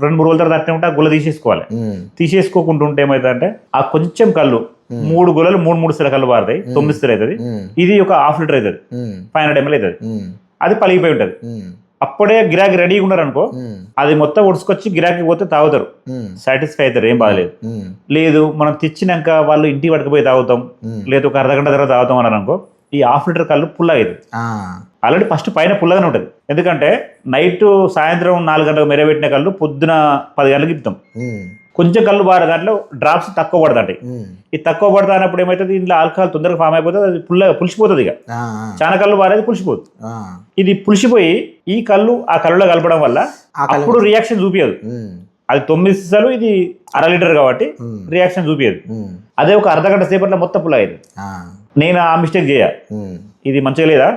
2-3 రోజుల తర్వాత అట్నే ఉంటే ఆ గుల తీసేసుకోవాలి. తీసేసుకోకుండా ఉంటే ఏమవుతుందంటే ఆ కొంచెం కళ్ళు 3 గులలు 3 సిర కళ్ళు పారుతాయి, 9 సిర అవుతుంది. ఇది ఒక ½ లీటర్ అవుతుంది, 500 ml అవుతుంది. అది పలిగిపోయి ఉంటుంది. అప్పుడే గిరాకీ రెడీగా ఉన్నారు అనుకో, అది మొత్తం ఉడుచుకొచ్చి గిరాకీ పోతే తాగుతారు, సాటిస్ఫై అవుతారు, ఏం బాధలేదు. లేదు మనం తెచ్చినాక వాళ్ళు ఇంటికి పట్టుకుపోయి తాగుతాం, లేదు ఒక అర్ధగంట తర్వాత తాగుతాం అన్నారు అనుకో, ఈ హాఫ్ లీటర్ కళ్ళు పుల్ల అయ్యింది. ఆల్రెడీ ఫస్ట్ పైన పుల్లగానే ఉంటుంది, ఎందుకంటే నైట్ సాయంత్రం 4 గంటలకు మెరబెట్టిన కళ్ళు పొద్దున 10 గంటలకు ఇస్తాం. కొంచెం కళ్ళు బాగా దాంట్లో డ్రాప్స్ తక్కువ పడతాయి. ఈ తక్కువ పడతానప్పుడు ఏమవుతుంది, ఇందులో ఆల్కహాల్ తొందరగా ఫామ్ అయిపోతుంది, అది పులిసిపోతుంది. ఇక చాలా కళ్ళు బారేది పులిసిపోతుంది. ఇది పులిసిపోయి ఈ కళ్ళు ఆ కళ్ళులో కలపడం వల్ల అప్పుడు రియాక్షన్ చూపించదు. అది 9 సీసాలు, ఇది అర లీటర్ కాబట్టి రియాక్షన్ చూపించదు. అదే ఒక అర్ధగంట సేపట్లో మొత్తం పుల్ల అయ్యేది. నేను ఆ మిస్టేక్ చేయ, ఇది మంచిగా లేదా,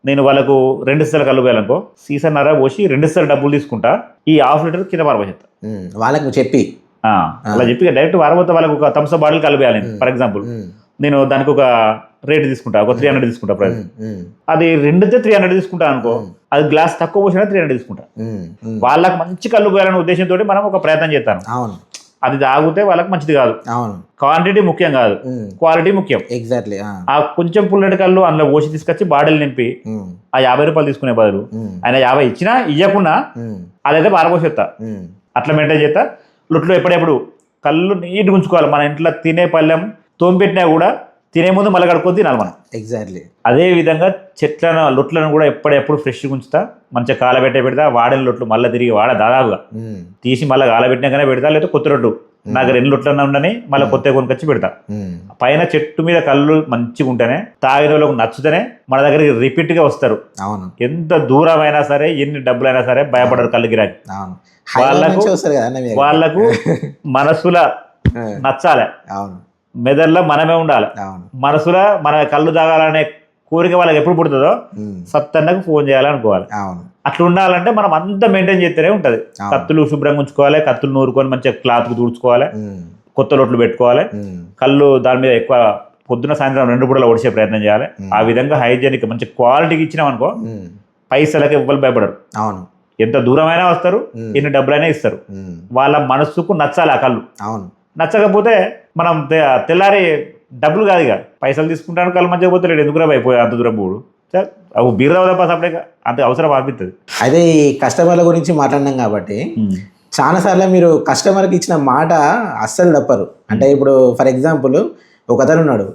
నేను వాళ్ళకు 2 సీసాలు కళ్ళు పోయాలనుకో, సీసాన్నర పోసి 2 సీసాలు డబ్బులు తీసుకుంటా, ఈ హాఫ్ లీటర్ కింద పారబోసేస్తా. వాళ్ళకు చెప్పి అలా చెప్పి డైరెక్ట్ వారబోతే వాళ్ళకి ఒక థమ్స్ అప్ బాటిల్ కలిపేయాలి. ఫర్ ఎగ్జాంపుల్ నేను దానికి ఒక రేట్ తీసుకుంటా, ఒక 300 తీసుకుంటా ప్రైస్. అది 2 300 తీసుకుంటా అనుకో, అది గ్లాస్ తక్కువ పోసినా 300 తీసుకుంటా. వాళ్ళకి మంచి కళ్ళు పోయాలనే ఉద్దేశంతో మనం ఒక ప్రయత్నం చేస్తాను. అది తాగితే వాళ్ళకి మంచిది కాదు. క్వాంటిటీ ముఖ్యం కాదు, క్వాలిటీ ముఖ్యం. ఎగ్జాక్ట్లీ. ఆ కొంచెం పుల్లటి కళ్ళు అందులో పోసి తీసుకొచ్చి బాటిల్ నింపి ఆ 50 రూపాయలు తీసుకునే బదులు ఆయన 50 ఇచ్చినా ఇవ్వకుండా అదైతే పారపోసేస్తా. అట్లా మెయింటైన్ చేస్తా. లొట్లు ఎప్పుడెప్పుడు కళ్ళు నీట్గా ఉంచుకోవాలి. మన ఇంట్లో తినే పళ్ళెం తోమిపెట్టినా కూడా తినే ముందు మళ్ళీ కడుక్కొని తినాలి మనం. ఎగ్జాక్ట్లీ. అదే విధంగా లొట్లను కూడా ఎప్పుడెప్పుడు ఫ్రెష్గా ఉంచుతా, మంచిగా పెడతా. వాడిన లొట్లు మళ్ళీ తిరిగి దాదాపుగా తీసి మళ్ళీ కాలబెట్టినాకనే పెడతా, లేదా కొత్త రొట్టు నాకు 2 లొట్లన్నా ఉండని మళ్ళీ కొత్త కొనుకొచ్చి పెడతా. పైన చెట్టు మీద కళ్ళు మంచిగా ఉంటేనే తాగిన వాళ్ళకు నచ్చుతేనే మన దగ్గరికి రిపీట్గా వస్తారు. ఎంత దూరమైనా సరే, ఎన్ని డబ్బులైనా సరే భయపడరు కళ్ళు గిరాకి. వాళ్ళకు మనసుల నచ్చాలి, మెదడులో మనమే ఉండాలి. మనసులో మన కళ్ళు తాగాలనే కోరిక వాళ్ళకి ఎప్పుడు పుడుతుందో సత్తన్నకు ఫోన్ చేయాలనుకోవాలి. అట్లా ఉండాలంటే మనం అంతా మెయింటైన్ చేస్తేనే ఉంటది. కత్తులు శుభ్రంగా ఉంచుకోవాలి, కత్తులు నూరుకొని మంచిగా క్లాత్ తుడుచుకోవాలి, కొత్త రొట్లు పెట్టుకోవాలి. కళ్ళు దాని మీద ఎక్కువ పొద్దున సాయంత్రం 2 పూటలు ఒడిసే ప్రయత్నం చేయాలి. ఆ విధంగా హైజీనిక్ మంచి క్వాలిటీకి ఇచ్చినాం అనుకో, పైసలకి ఎవ్వరు భయపడరు. ఎంత దూరమైనా వస్తారు, ఎన్ని డబ్బులైనా ఇస్తారు. వాళ్ళ మనస్సుకు నచ్చాలి ఆ కళ్ళు. నచ్చకపోతే మనం తెల్లారి డబ్బులు కాదు, ఇక పైసలు తీసుకుంటాను, కళ్ళు మంచిగా పోతే లేడు, ఎందుకు అయిపోయి అంత దూరం పోడు, అవి బీర్ తప్ప సపడే అంత అవసరం అనిపిస్తుంది. అదే ఈ కస్టమర్ల గురించి మాట్లాడినాం కాబట్టి చాలా సార్లు మీరు కస్టమర్కి ఇచ్చిన మాట అస్సలు తప్పరు. అంటే ఇప్పుడు ఫర్ ఎగ్జాంపుల్ ఒక అతను ఉన్నాడు,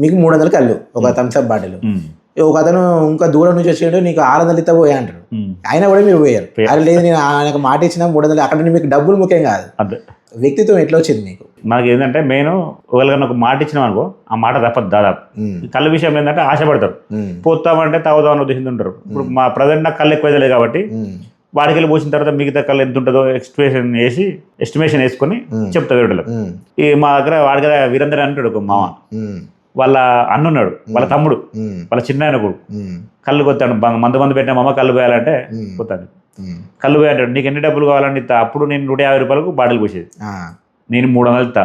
మీకు 300 కళ్ళు ఒక థమ్స్అప్ బాటిల్, ఒక అతను ఇంకా దూరం నుంచి వచ్చాడు, నీకు 600 ఇస్తా పోయా అంటారు. అయినా కూడా మీరు పోయారు. అది లేదు, నేను ఆయనకు మాట ఇచ్చిన 300, అక్కడ మీకు డబ్బులు ముఖ్యం కాదు, వ్యక్తిత్వం ఎట్లా వచ్చింది మీకు? మనకి ఏంటంటే మెయిన్ ఒకరికన్నా ఒక మాట ఇచ్చినాం అనుకో, ఆ మాట తప్పదు దాదాపు. కళ్ళ విషయం ఏంటంటే ఆశపడతారు, పోతామంటే తాగుదామని ఉద్దేశం ఉంటారు. ఇప్పుడు మా ప్రజెంట్ నాకు కళ్ళు ఎక్కువ లేదు కాబట్టి వాడికి వెళ్ళి పోసిన తర్వాత మిగతా కళ్ళు ఎంత ఉంటుందో ఎస్టిమేషన్ వేసుకొని చెప్తా వీడిలో. ఈ మా దగ్గర వాడి కదా వీరందరూ అంటాడు ఒక మామ, వాళ్ళ అన్నున్నాడు, వాళ్ళ తమ్ముడు, వాళ్ళ చిన్న ఆయన కొడుకు కళ్ళు కొత్తాడు. మందు పెట్టిన మామ కళ్ళు పోయాలంటే పోతాడు, కళ్ళు పోయాడు. నీకు ఎన్ని డబ్బులు కావాలంటే ఇస్తా. అప్పుడు నేను 150 రూపాయలకు బాటిల్ పోసేది, నేను 300 ఇస్తా,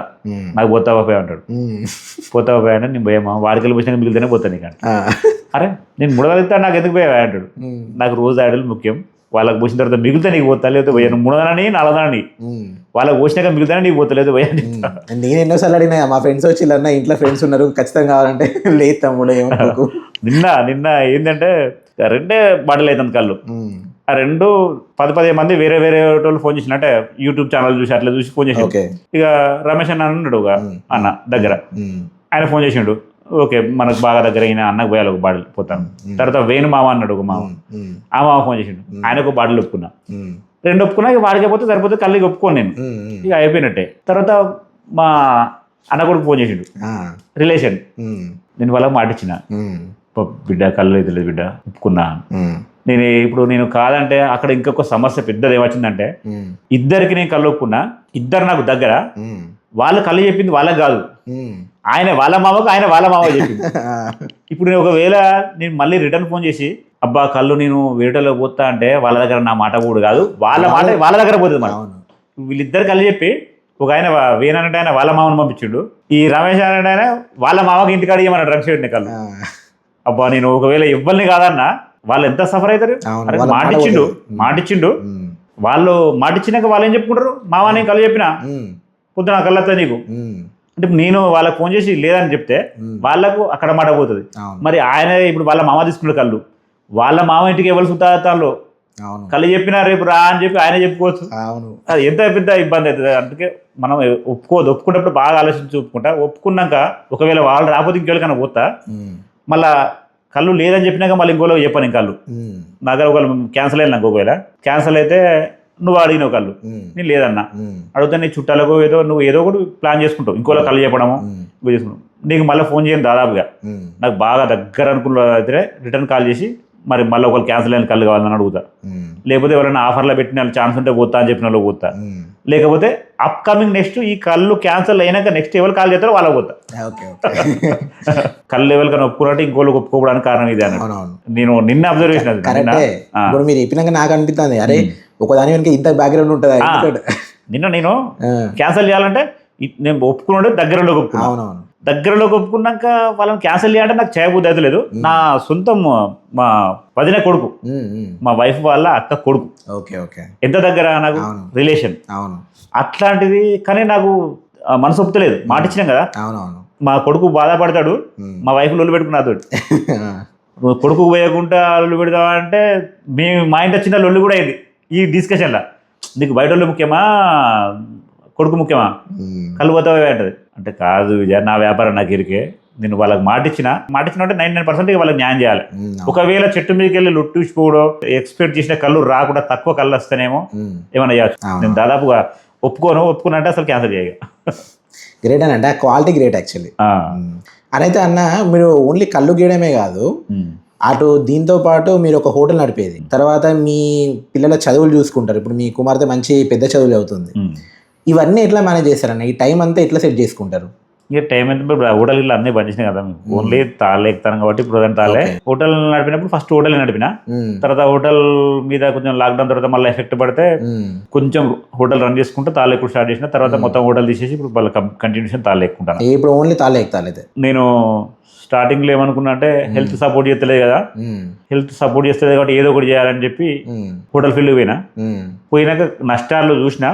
నాకు పోతావా పోయా అంటాడు. పోతావా పోయా అంటే నేను పోయామా, వాడికి వెళ్ళి పోసినాక మిగిలితేనే పోతాను నీకు. అరే నేను 300 ఇస్తా, నాకు ఎందుకు పోయా అంటాడు. నాకు రోజు ఆడలు ముఖ్యం, వాళ్ళకి పోసిన తర్వాత మిగిలితే నీకు పోతా, లేకపోతే పోయాను 300 అని 400 అని, వాళ్ళకి పోసినాక మిగిలితే నీకు పోతా, లేదు పోయా. నేను ఎన్నోసార్లు అడిగినా, మా ఫ్రెండ్స్ వచ్చి ఇలా ఇంట్లో ఫ్రెండ్స్ ఉన్నారు ఖచ్చితంగా కావాలంటే, లేదు తమ్ముడు ఏమనుకో. నిన్న ఏంటంటే 2 బాటిల్ అవుతుంది కళ్ళు. ఆ 10 మంది వేరే వాళ్ళు ఫోన్ చేసిన, అంటే యూట్యూబ్ ఛానల్ చూసి అట్లా చూసి ఫోన్ చేసి, ఇక రమేష్ అన్న ఉన్నాడు ఒక అన్న దగ్గర, ఆయన ఫోన్ చేసిండు. ఓకే మనకు బాగా దగ్గర అయిన అన్నకు పోయాలి ఒక బాటిల్ పోతాను. తర్వాత వేణు మామ అన్నాడు ఒక మామ, ఆ మామ ఫోన్ చేసిండు, ఆయనకు బాటిల్ ఒప్పుకున్నా. 2 ఒప్పుకున్నా, ఇక వాడికి పోతే సరిపోతే కళ్ళకి ఒప్పుకోను నేను, ఇక అయిపోయినట్టే. తర్వాత మా అన్న కొడుకు ఫోన్ చేసిండు, రిలేషన్, నేను వాళ్ళకి మాటిచ్చిన, బిడ్డ కళ్ళు అయితే లేదు బిడ్డ ఒప్పుకున్నా. నేను కాదంటే అక్కడ ఇంకొక సమస్య పెద్దది ఏమొచ్చిందంటే, ఇద్దరికి నేను కళ్ళు ఒప్పుకున్నా, ఇద్దరు నాకు దగ్గర, వాళ్ళు కళ్ళు చెప్పింది వాళ్ళకి కాదు, ఆయన వాళ్ళ మామకు ఆయన వాళ్ళ మామ చెప్పింది. ఇప్పుడు నేను ఒకవేళ నేను మళ్ళీ రిటర్న్ ఫోన్ చేసి, అబ్బా కళ్ళు నేను వేటలో పోతా అంటే వాళ్ళ దగ్గర నా మాట కూడా కాదు, వాళ్ళ మాట వాళ్ళ దగ్గర పోతుంది. మనం వీళ్ళిద్దరు కళ్ళు చెప్పి, ఒక ఆయన వేనంటే ఆయన వాళ్ళ మామను పంపించిండు, ఈ రమేష్ అంటే ఆయన వాళ్ళ మామకి ఇంటికాడ ఇవ్వమన్నాడు డ్రగ్స్ పెట్టిన కళ్ళు. అబ్బా నేను ఒకవేళ ఇవ్వని కాదన్నా వాళ్ళు ఎంత సఫర్ అవుతారు. మాటిచ్చిండు వాళ్ళు మాటిచ్చినాక వాళ్ళు ఏం చెప్పుకుంటారు, మామ నేను కళ్ళు చెప్పినా పొద్దున కళ్ళతో నీకు అంటే, నేను వాళ్ళకి ఫోన్ చేసి లేదని చెప్తే వాళ్ళకు అక్కడ మాట పోతుంది. మరి ఆయన ఇప్పుడు వాళ్ళ మామ తీసుకున్నాడు కళ్ళు, వాళ్ళ మామ ఇంటికి ఎవరు సుతాతాలో అవును కళ్ళు చెప్పినా రేపు రా అని చెప్పి ఆయన చెప్పుకోవచ్చు. అవును అది ఎంత పెద్ద ఇబ్బంది అవుతుంది. అందుకే మనం ఒప్పుకున్నప్పుడు బాగా ఆలోచించి ఒప్పుకున్నాక ఒకవేళ వాళ్ళు రాకపోతే ఇంకెళ్ళకన్నా పోతా, మళ్ళా కళ్ళు లేదని చెప్పినాక మళ్ళీ ఇంకోలో చెప్పాను కళ్ళు నా దగ్గర ఒకవేళ క్యాన్సిల్ అయినా ఒకవేళ క్యాన్సిల్ అయితే నువ్వు అడిగినావు కళ్ళు నేను లేదన్నా అడిగితే నీ చుట్టాలకు నువ్వు ఏదో ఒకటి ప్లాన్ చేసుకుంటావు, ఇంకోలో కళ్ళు చెప్పడము చేసుకుంటావు. నీకు మళ్ళీ ఫోన్ చేయను దాదాపుగా నాకు బాగా దగ్గర అనుకున్న అయితే రిటర్న్ కాల్ చేసి మరి మళ్ళీ ఒకళ్ళు క్యాన్సిల్ అయిన కళ్ళు కావాలని అడుగుతా, లేకపోతే ఎవరైనా ఆఫర్లో పెట్టిన ఛాన్స్ ఉంటే పోతా అని చెప్పిన వాళ్ళు పోతా, లేకపోతే అప్కమింగ్ నెక్స్ట్ ఈ కళ్ళు క్యాన్సిల్ అయినాక నెక్స్ట్ ఎవరు కాల్ చేస్తారో వాళ్ళకి పోతా. కళ్ళు ఎవరి కన్నా ఒప్పుకున్నట్టు ఇంకోళ్ళకి ఒప్పుకోవడానికి కారణం ఇది అని నేను నిన్న అబ్జర్వేషన్ అది. ఇప్పుడు మీరు చెప్పినాక నాకు అనిపిస్తుంది అరే ఒకదాని వెనక ఇంత బ్యాక్గ్రౌండ్ ఉంటుంది. నిన్న నేను క్యాన్సిల్ చేయాలంటే నేను ఒప్పుకున్నాడు దగ్గరలోకి ఒప్పుకున్నాను, దగ్గరలోకి ఒప్పుకున్నాక వాళ్ళని క్యాన్సిల్ చేయాలంటే నాకు చేయబుద్ధి అయితే లేదు. నా సొంతం మా వదిన కొడుకు, మా వైఫ్ వాళ్ళ అక్క కొడుకు, ఎంత దగ్గర నాకు రిలేషన్ అట్లాంటిది. కానీ నాకు మనసు ఒప్పుతలేదు, మాట ఇచ్చినాం కదా. మా కొడుకు బాధపడతాడు, మా వైఫ్ లొల్లు పెట్టుకున్నాడు. కొడుకు పోయకుండా లొల్లు పెడతావా అంటే మా ఇంటి వచ్చిన లొల్లు కూడా అయింది ఈ డిస్కషన్లో. నీకు బయట వాళ్ళు ముఖ్యమా కొడుకు ముఖ్యమా, కళ్ళు పోతావే అంటది. అంటే కాదు విజయ, నా వ్యాపారం నాకు ఇరికే, నేను వాళ్ళకి మాటిచ్చిన అంటే 99% వాళ్ళకి న్యాయం చేయాలి. ఒకవేళ చెట్టు మీదకి వెళ్ళి లొట్టించుకోవడం ఎక్స్పెక్ట్ చేసిన కళ్ళు రాకుండా తక్కువ కళ్ళు వస్తేనేమో ఏమైనా చేయవచ్చు. నేను దాదాపుగా ఒప్పుకున్నా అంటే అసలు క్యాన్సిల్ చేయ. గ్రేట్ అని అంటే క్వాలిటీ గ్రేట్ యాక్చువల్లీ. అదైతే అన్న మీరు ఓన్లీ కళ్ళు గీయడమే కాదు, అటు దీంతో పాటు మీరు ఒక హోటల్ నడిపేది, తర్వాత మీ పిల్లల చదువులు చూసుకుంటారు. ఇప్పుడు మీ కుమార్తె మంచి పెద్ద చదువులు అవుతుంది. ఇవన్నీ ఎట్లా మేనేజ్ చేస్తారన్న? ఈ టైం అంతా ఎట్లా సెట్ చేసుకుంటారు? ఇక టైం ఎంత హోటల్ ఇల్లు అన్నీ బంద్ చేసినాయి కదా, ఓన్లీ తాళే ఎక్కుతాను కాబట్టి ఇప్పుడు తాళే. హోటల్ నడిపినప్పుడు ఫస్ట్ హోటల్ నడిపిన, తర్వాత హోటల్ మీద కొంచెం లాక్డౌన్ తర్వాత మళ్ళీ ఎఫెక్ట్ పడితే కొంచెం హోటల్ రన్ చేసుకుంటే తాళే ఎక్కువ స్టార్ట్ చేసిన, తర్వాత మొత్తం హోటల్ తీసేసి ఇప్పుడు వాళ్ళ కంటిన్యూషన్ తాళే ఎక్కుంటాను. ఇప్పుడు ఓన్లీ తాళే ఎక్కుతాలైతే. నేను స్టార్టింగ్ లో ఏమనుకున్నా అంటే హెల్త్ సపోర్ట్ చేస్తలేదు కదా, హెల్త్ సపోర్ట్ చేస్తలేదు కాబట్టి ఏదో ఒకటి చేయాలని చెప్పి హోటల్ ఫీల్డ్ పోయినాక నష్టాలు చూసినా,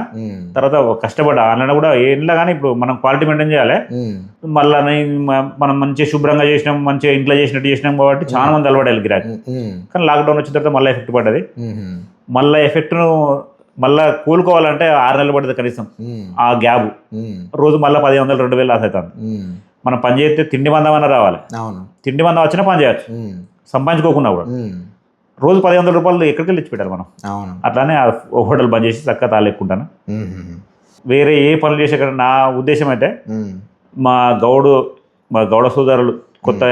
తర్వాత కష్టపడ్డా. అందులో కూడా ఏంలా కానీ ఇప్పుడు మనం క్వాలిటీ మెయింటైన్ చేయాలి. మళ్ళీ మనం మంచిగా శుభ్రంగా చేసినాం, మంచిగా ఇంట్లో చేసినట్టు చేసినాం కాబట్టి చాలా మంది అలవాటు గిరాకి. కానీ లాక్డౌన్ వచ్చిన తర్వాత మళ్ళీ ఎఫెక్ట్ పడ్డది. మళ్ళీ ఎఫెక్ట్ను మళ్ళీ కూలుకోవాలంటే 6 నెలలు పడుతుంది కనీసం. ఆ గ్యాప్ రోజు మళ్ళీ 10,000 2,000 లాస్ అవుతుంది. మనం పని చేస్తే తిండి మందమన్నా రావాలి, తిండి మందం వచ్చినా పని చేయొచ్చు, సంపాదించుకోకుండా కూడా. రోజు 10,000 రూపాయలు ఎక్కడికి వెళ్ళి పెట్టారు మనం. అట్లానే హోటల్ బంద్ చేసి చక్కగా తాళెక్కుంటాను. వేరే ఏ పనులు చేసే కదా నా ఉద్దేశం అయితే, మా గౌడ సోదరులు కొత్త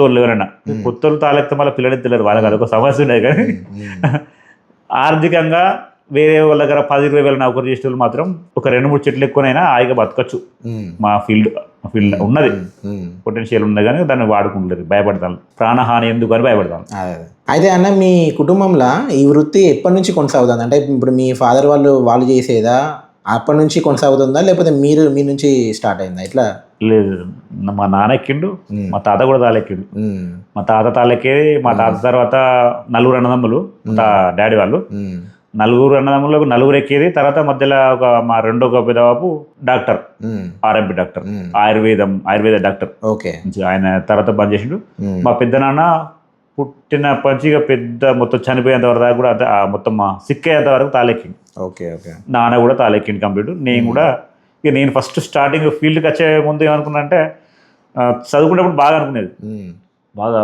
వాళ్ళు ఎవరైనా కొత్త వాళ్ళు తాళెక్కితే మళ్ళీ పిల్లలు తెలియరు, వాళ్ళకి అదొక సమస్య ఉండేది. కానీ ఆర్థికంగా వేరే వాళ్ళ దగ్గర 10-20 నౌకరు చేసే వాళ్ళు మాత్రం ఒక 2-3 చెట్లు ఎక్కువనైనా హాయిగా బతకచ్చు. మా ఫీల్డ్ ఉన్నది, పొటెన్షియల్ ఉంది, కానీ దాన్ని వాడుకుంటారు. భయపడతాను, ప్రాణహాని ఎందుకు అని భయపడతాను. అయితే అన్న మీ కుటుంబంలో ఈ వృత్తి ఎప్పటి నుంచి కొనసాగుతుంది? అంటే ఇప్పుడు మీ ఫాదర్ వాళ్ళు చేసేదా అప్పటి నుంచి కొనసాగుతుందా, లేకపోతే మీ నుంచి స్టార్ట్ అయిందా? ఇట్లా లేదు, మా నాన్న ఎక్కిండు, మా తాత కూడా తాళెక్కిండు. మా తాత తాళెక్కేది. మా తాత తర్వాత 4 అన్నదమ్ములు, డాడీ వాళ్ళు 4 అన్నదమ్ములకు 4 ఎక్కేది. తర్వాత మధ్యలో మా రెండో పెద్దబాబు doctor, RMP doctor, Ayurveda doctor. ఆయన తర్వాత బంద్ చేసిండు. మా పెద్ద నాన్న పుట్టిన పంచిగా పెద్ద మొత్తం చనిపోయేంత వరకు కూడా మొత్తం సిక్ అయ్యేంత వరకు తాళెక్కిండు. నాన్న కూడా తాళెక్కిండు కంప్లీట్. నేను కూడా నేను ఫస్ట్ స్టార్టింగ్ ఫీల్డ్కి వచ్చే ముందు ఏమనుకున్నా అంటే, చదువుకునేప్పుడు బాగా అనుకునేది, బాగా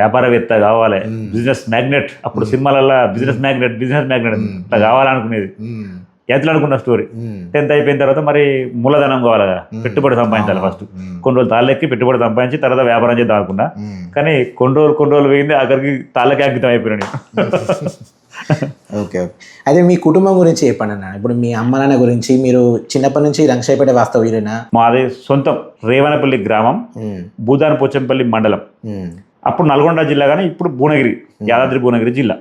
వ్యాపారవేత్త కావాలి, బిజినెస్ మ్యాగ్నెట్. అప్పుడు సినిమాలలో బిజినెస్ మ్యాగ్నెట్ అట్లా కావాలనుకునేది. ఎట్లా అనుకున్న స్టోరీ. 10th అయిపోయిన తర్వాత మరి మూలధనం కావాలి కదా, పెట్టుబడి సంపాదించాలి. ఫస్ట్ కొన్ని రోజులు తాళ్ళెక్కి పెట్టుబడి సంపాదించి తర్వాత వ్యాపారం చేద్దాం అనుకున్నా. కానీ కొన్ని రోజులు పోయింది, అక్కడికి తాళ్ళకి అంకితం అయిపోయినాడు. ఓకే. అయితే మీ కుటుంబం గురించి చెప్పండి అన్న. ఇప్పుడు మీ అమ్మ నాన్న గురించి, మీరు చిన్నప్పటి నుంచి రంగశాయపేట వాస్తవ్యులేనా? మాది సొంతం రేవనపల్లి గ్రామం, భూదాన పోచంపల్లి మండలం. అప్పుడు నల్గొండ జిల్లా, కానీ ఇప్పుడు భువనగిరి, యాదాద్రి భువనగిరి జిల్లా.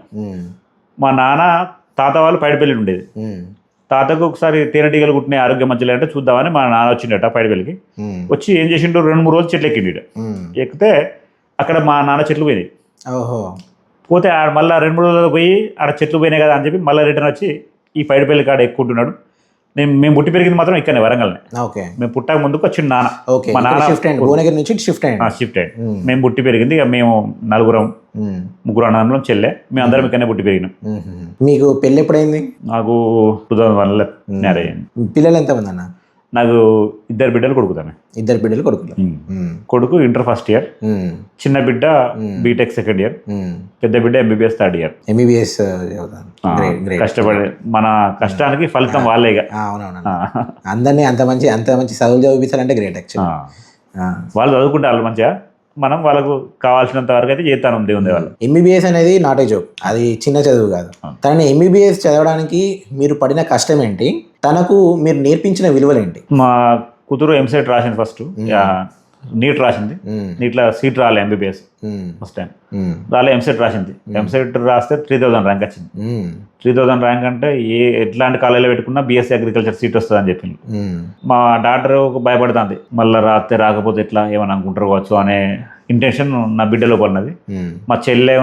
మా నాన్న తాత వాళ్ళు పైడిపల్లి ఉండేది. తాతకు ఒకసారి తేనెటీగలు కుట్టిన ఆరోగ్యం మంచిగా అంటే చూద్దామని మా నాన్న వచ్చిండట పైడిపల్లికి. వచ్చి ఏం చేసిండు, 2-3 రోజులు చెట్లు ఎక్కిండు. ఎక్కితే అక్కడ మా నాన్న చెట్లు పోయినాయి. పోతే మళ్ళీ 2-3 రోజులు పోయి ఆడ చెట్లు పోయినాయి కదా అని చెప్పి మళ్ళీ రిటర్న్ వచ్చి ఈ పైడిపల్లి కాడ ఎక్కుంటున్నాడు. మేము పుట్టి పెరిగింది మాత్రం ఇక్కడనే వరంగల్నే. ఓకే. మేము పుట్టక ముందుకు వచ్చిండు నాన్న. ఓకే. మా నాన్న షిఫ్ట్ అయ్యింది, భువనగిరి నుంచి షిఫ్ట్ అయ్యింది. షిఫ్ట్ అయ్యింది. మేము పుట్టి పెరిగింది ఇక మేము ముగ్గురు అన్నదమ్ములం, చెల్లె, మేము అందరం ఇక్కడనే పుట్టి పెరిగినాం. మీకు పెళ్ళి ఎప్పుడైంది? నాకు 2001 మ్యారేజ్ అయింది. పిల్లలు ఎంతమంది అన్న? నాకు 2 బిడ్డలు, కొడుకుతాను. 2 బిడ్డలు, కొడుకులు. కొడుకు ఇంటర్ ఫస్ట్ ఇయర్, చిన్న బిడ్డ బీటెక్ సెకండ్ ఇయర్, పెద్ద బిడ్డ MBBS థర్డ్ ఇయర్. MBBS కష్టపడి మన కష్టానికి ఫలితం వాళ్ళేగా. అవునవును. అందరినీ అంత మంచి చదువులు చదివించాలంటే గ్రేట్ యాక్చువల్లీ. వాళ్ళు చదువుకుంటారు మంచిగా, మనం వాళ్ళకు కావాల్సినంత వరకు అయితే చేస్తాను దేవుని వాళ్ళు. MBBS అనేది నాట్ ఏ జోక్, అది చిన్న చదువు కాదు. తనని MBBS చదవడానికి మీరు పడిన కష్టం ఏంటి, తనకు మీరు నేర్పించిన విలువలేంటి? మా కూతురు ఎంసెట్ రాసింది, ఫస్ట్ నీట్ రాసింది. నీట్లో సీట్ రాలే MBBS ఫస్ట్ టైం రాలే, ఎంసెట్ రాసింది. ఎంసెట్ రాస్తే 3000 ర్యాంక్ వచ్చింది. 3000 ర్యాంక్ అంటే ఎట్లాంటి కాలేజీలో పెట్టుకున్నా BSc అగ్రికల్చర్ సీట్ వస్తుంది అని చెప్పింది. మా డాక్టర్ భయపడుతుంది, మళ్ళీ రాకపోతే ఎట్లా ఏమని అనుకుంటారు కావచ్చు అనే ఇంటెన్షన్ నా బిడ్డలో పడినది. మా చెల్లె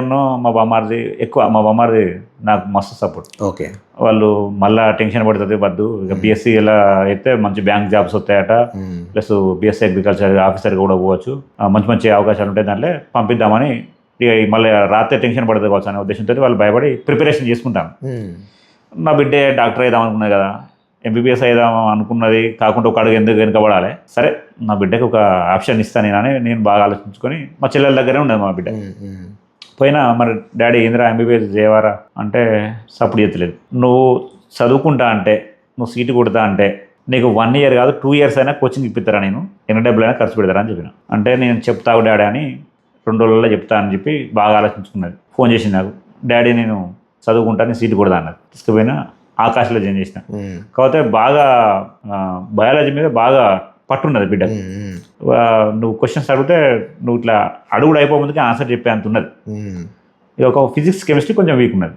మా బామ్మారిది ఎక్కువ, మా బామ్మారిది నాకు మస్తు సపోర్ట్. ఓకే. వాళ్ళు మళ్ళీ టెన్షన్ పడుతుంది, వద్దు ఇక BSc ఇలా అయితే మంచి బ్యాంక్ జాబ్స్ వస్తాయట, ప్లస్ BSc అగ్రికల్చర్ ఆఫీసర్ కూడా పోవచ్చు, మంచి మంచి అవకాశాలు ఉంటాయి, దాంట్లో పంపిద్దామని మళ్ళీ రాత్రి టెన్షన్ పడుతుంది కావచ్చు అనే ఉద్దేశంతో వాళ్ళు భయపడి ప్రిపరేషన్ చేసుకుంటాను. నా బిడ్డే డాక్టర్ అయిదాం అనుకున్నది కదా, MBBS అయిదాం అనుకున్నది కాకుండా ఒక అడుగు ఎందుకు వెనుకబడాలి, సరే నా బిడ్డకి ఒక ఆప్షన్ ఇస్తాను నేను బాగా ఆలోచించుకొని, మా చెల్లెల దగ్గరే ఉండదు మా బిడ్డ. పోయినా మరి డాడీ ఏంద్రా MBBS చేయవారా అంటే సపోర్ట్ చేయలేదు. నువ్వు చదువుకుంటా అంటే, నువ్వు సీటు కొడతా అంటే నీకు 1 year కాదు 2 years అయినా కోచింగ్ ఇప్పిస్తారా, నేను ఎన్ని డబ్బులు అయినా ఖర్చు పెడతారా అని చెప్పిన. అంటే నేను చెప్తావు డాడీ అని 2 రోజుల్లో చెప్తా అని చెప్పి బాగా ఆలోచించుకున్నది. ఫోన్ చేసింది నాకు, డాడీ నేను చదువుకుంటా, నేను సీటు కొడతా అన్నది. తీసుకుపోయినా ఆకాశంలో జాయిన్ చేసిన. కాకపోతే బాగా బయాలజీ మీద బాగా పట్టున్నది బిడ్డ. నువ్వు క్వశ్చన్స్ అడిగితే నువ్వు ఇట్లా అడుగుడు అయిపో ముందుకే ఆన్సర్ చెప్పే అంత ఉన్నది. ఇక ఒక ఫిజిక్స్ కెమిస్ట్రీ కొంచెం వీక్ ఉన్నది.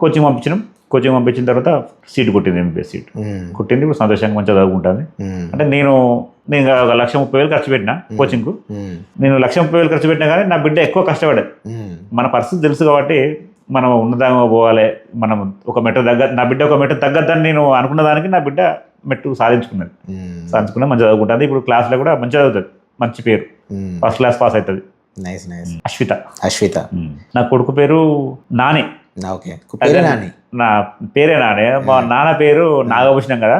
కోచింగ్ పంపించిన తర్వాత సీటు కొట్టింది, MBBS సీట్ కొట్టింది. ఇప్పుడు సంతోషంగా మంచిగా చదువుకుంటుంది. అంటే నేను 1,30,000 ఖర్చు పెట్టినా కోచింగ్కు. నేను 1,30,000 ఖర్చు పెట్టినా కానీ నా బిడ్డ ఎక్కువ కష్టపడేది. మన పరిస్థితి తెలుసు కాబట్టి మనం ఉన్నతంగా పోవాలి, మనం ఒక మెట్టు నా బిడ్డ ఒక మెట్టు తగ్గద్దని నేను అనుకున్న దానికి నా బిడ్డ మెట్టు సాధించుకున్నది. మంచిగా చదువుకుంటుంది. ఇప్పుడు క్లాస్లో కూడా మంచిగా చదువుతుంది, మంచి పేరు, ఫస్ట్ క్లాస్ పాస్ అవుతుంది. అశ్విత. నా కొడుకు పేరు నాని. నా పేరే నానే. మా నాన్న పేరు నాగభూషణం కదా,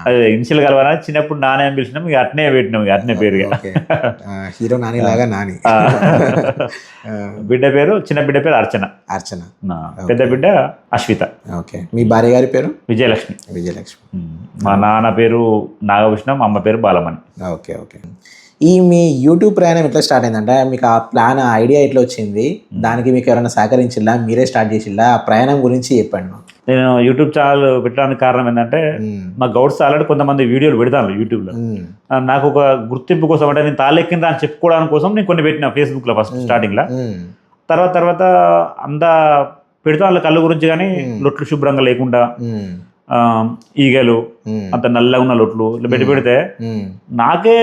అది ఇనిషియల్ కలవాలని చిన్నప్పుడు నానే అని పిలిచినాం, ఇక అట్నే పెట్టినాం, ఇక అట్నే పేరు. హీరో నాని లాగా నాని. బిడ్డ పేరు, చిన్న బిడ్డ పేరు అర్చన. పెద్ద బిడ్డ అశ్విత. ఓకే. మీ భార్య గారి పేరు? విజయలక్ష్మి. మా నాన్న పేరు నాగభూషణం, అమ్మ పేరు బాలమణి. ఓకే. మీ యూట్యూబ్ ప్రయాణం ఎట్లా స్టార్ట్ అయిందంటే, మీకు ఆ ప్లాన్, ఐడియా ఎట్లా వచ్చింది, దానికి మీకు ఎవరైనా సహకరించిల్లా, మీరే స్టార్ట్ చేసిల్లా, ఆ ప్రయాణం గురించి చెప్పండి. నేను యూట్యూబ్ ఛానల్ పెట్టడానికి కారణం ఏంటంటే, మా గౌడ్స్ ఆల్రెడీ కొంతమంది వీడియోలు పెడతాను యూట్యూబ్లో. నాకు ఒక గుర్తింపు కోసం, అంటే నేను తాలెక్కిందా అని చెప్పుకోవడానికి కోసం నేను కొన్ని పెట్టిన ఫేస్బుక్లో ఫస్ట్ స్టార్టింగ్లో. తర్వాత అంతా పెడతాం వాళ్ళ కళ్ళు గురించి, కానీ లొట్లు శుభ్రంగా లేకుండా, ఈగలు అంత నల్లగా ఉన్న లొట్లు పెడితే నాకే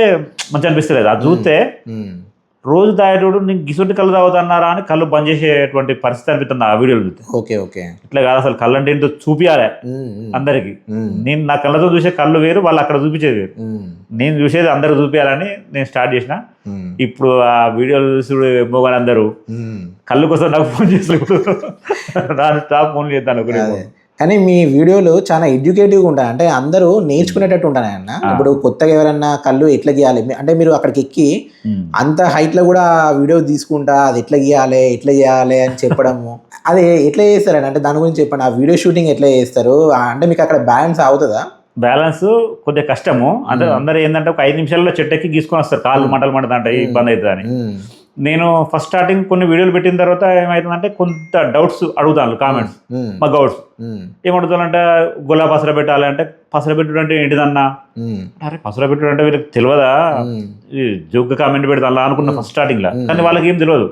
మంచి అనిపిస్తలేదు. అది చూస్తే రోజు తాగేటోడు నేను గిసొంటి కళ్ళు తాగుతున్నారా అని కళ్ళు బంద్ చేసేటువంటి పరిస్థితి అనిపిస్తుంది ఆ వీడియోలు చూస్తే. ఇట్లా కాదు, అసలు కళ్ళు అంటే ఏంటో చూపించాలి అందరికి. నేను నా కళ్ళతో చూసే కళ్ళు వేరు, వాళ్ళు అక్కడ చూపించేది వేరు. నేను చూసేది అందరు చూపించాలని నేను స్టార్ట్ చేసిన. ఇప్పుడు ఆ వీడియోలు చూసి ఏమోగాని అందరూ కళ్ళు కోసం నాకు ఫోన్ చేస్తారు, దాని స్టాప్ ఫోన్ చేస్తాను. కానీ మీ వీడియోలు చాలా ఎడ్యుకేటివ్గా ఉంటాయి, అంటే అందరూ నేర్చుకునేటట్టు ఉంటాయి అన్న. ఇప్పుడు కొత్తగా ఎవరన్నా కళ్ళు ఎట్లా గీయాలి అంటే, మీరు అక్కడికి ఎక్కి అంత హైట్లో కూడా వీడియో తీసుకుంటా అది ఎట్లా చేయాలి అని చెప్పడము, అది ఎట్లా చేస్తారని, అంటే దాని గురించి చెప్పండి. ఆ వీడియో షూటింగ్ ఎట్లా చేస్తారు, అంటే మీకు అక్కడ బ్యాలెన్స్ అవుతుందా? బ్యాలెన్స్ కొద్దిగా కష్టము. అంటే అందరూ ఏంటంటే ఒక 5 నిమిషాల్లో చెట్టు ఎక్కి గీసుకొని వస్తారు, కాళ్ళు మంటలు ఇబ్బంది అవుతుంది అని. నేను ఫస్ట్ స్టార్టింగ్ కొన్ని వీడియోలు పెట్టిన తర్వాత ఏమవుతుందంటే, కొంత డౌట్స్ అడుగుతాను కామెంట్స్. మా గౌడ్స్ ఏమడుగుతానంటే, గులా పసర పెట్టాలి అంటే, పసర పెట్టుడు అంటే ఏంటిదన్నా, అరే పసర పెట్టుడు అంటే వీళ్ళకి తెలియదా, జోగ్గా కామెంట్ పెడతా అలా అనుకున్నా ఫస్ట్ స్టార్టింగ్ లో. కానీ వాళ్ళకి ఏం తెలియదు,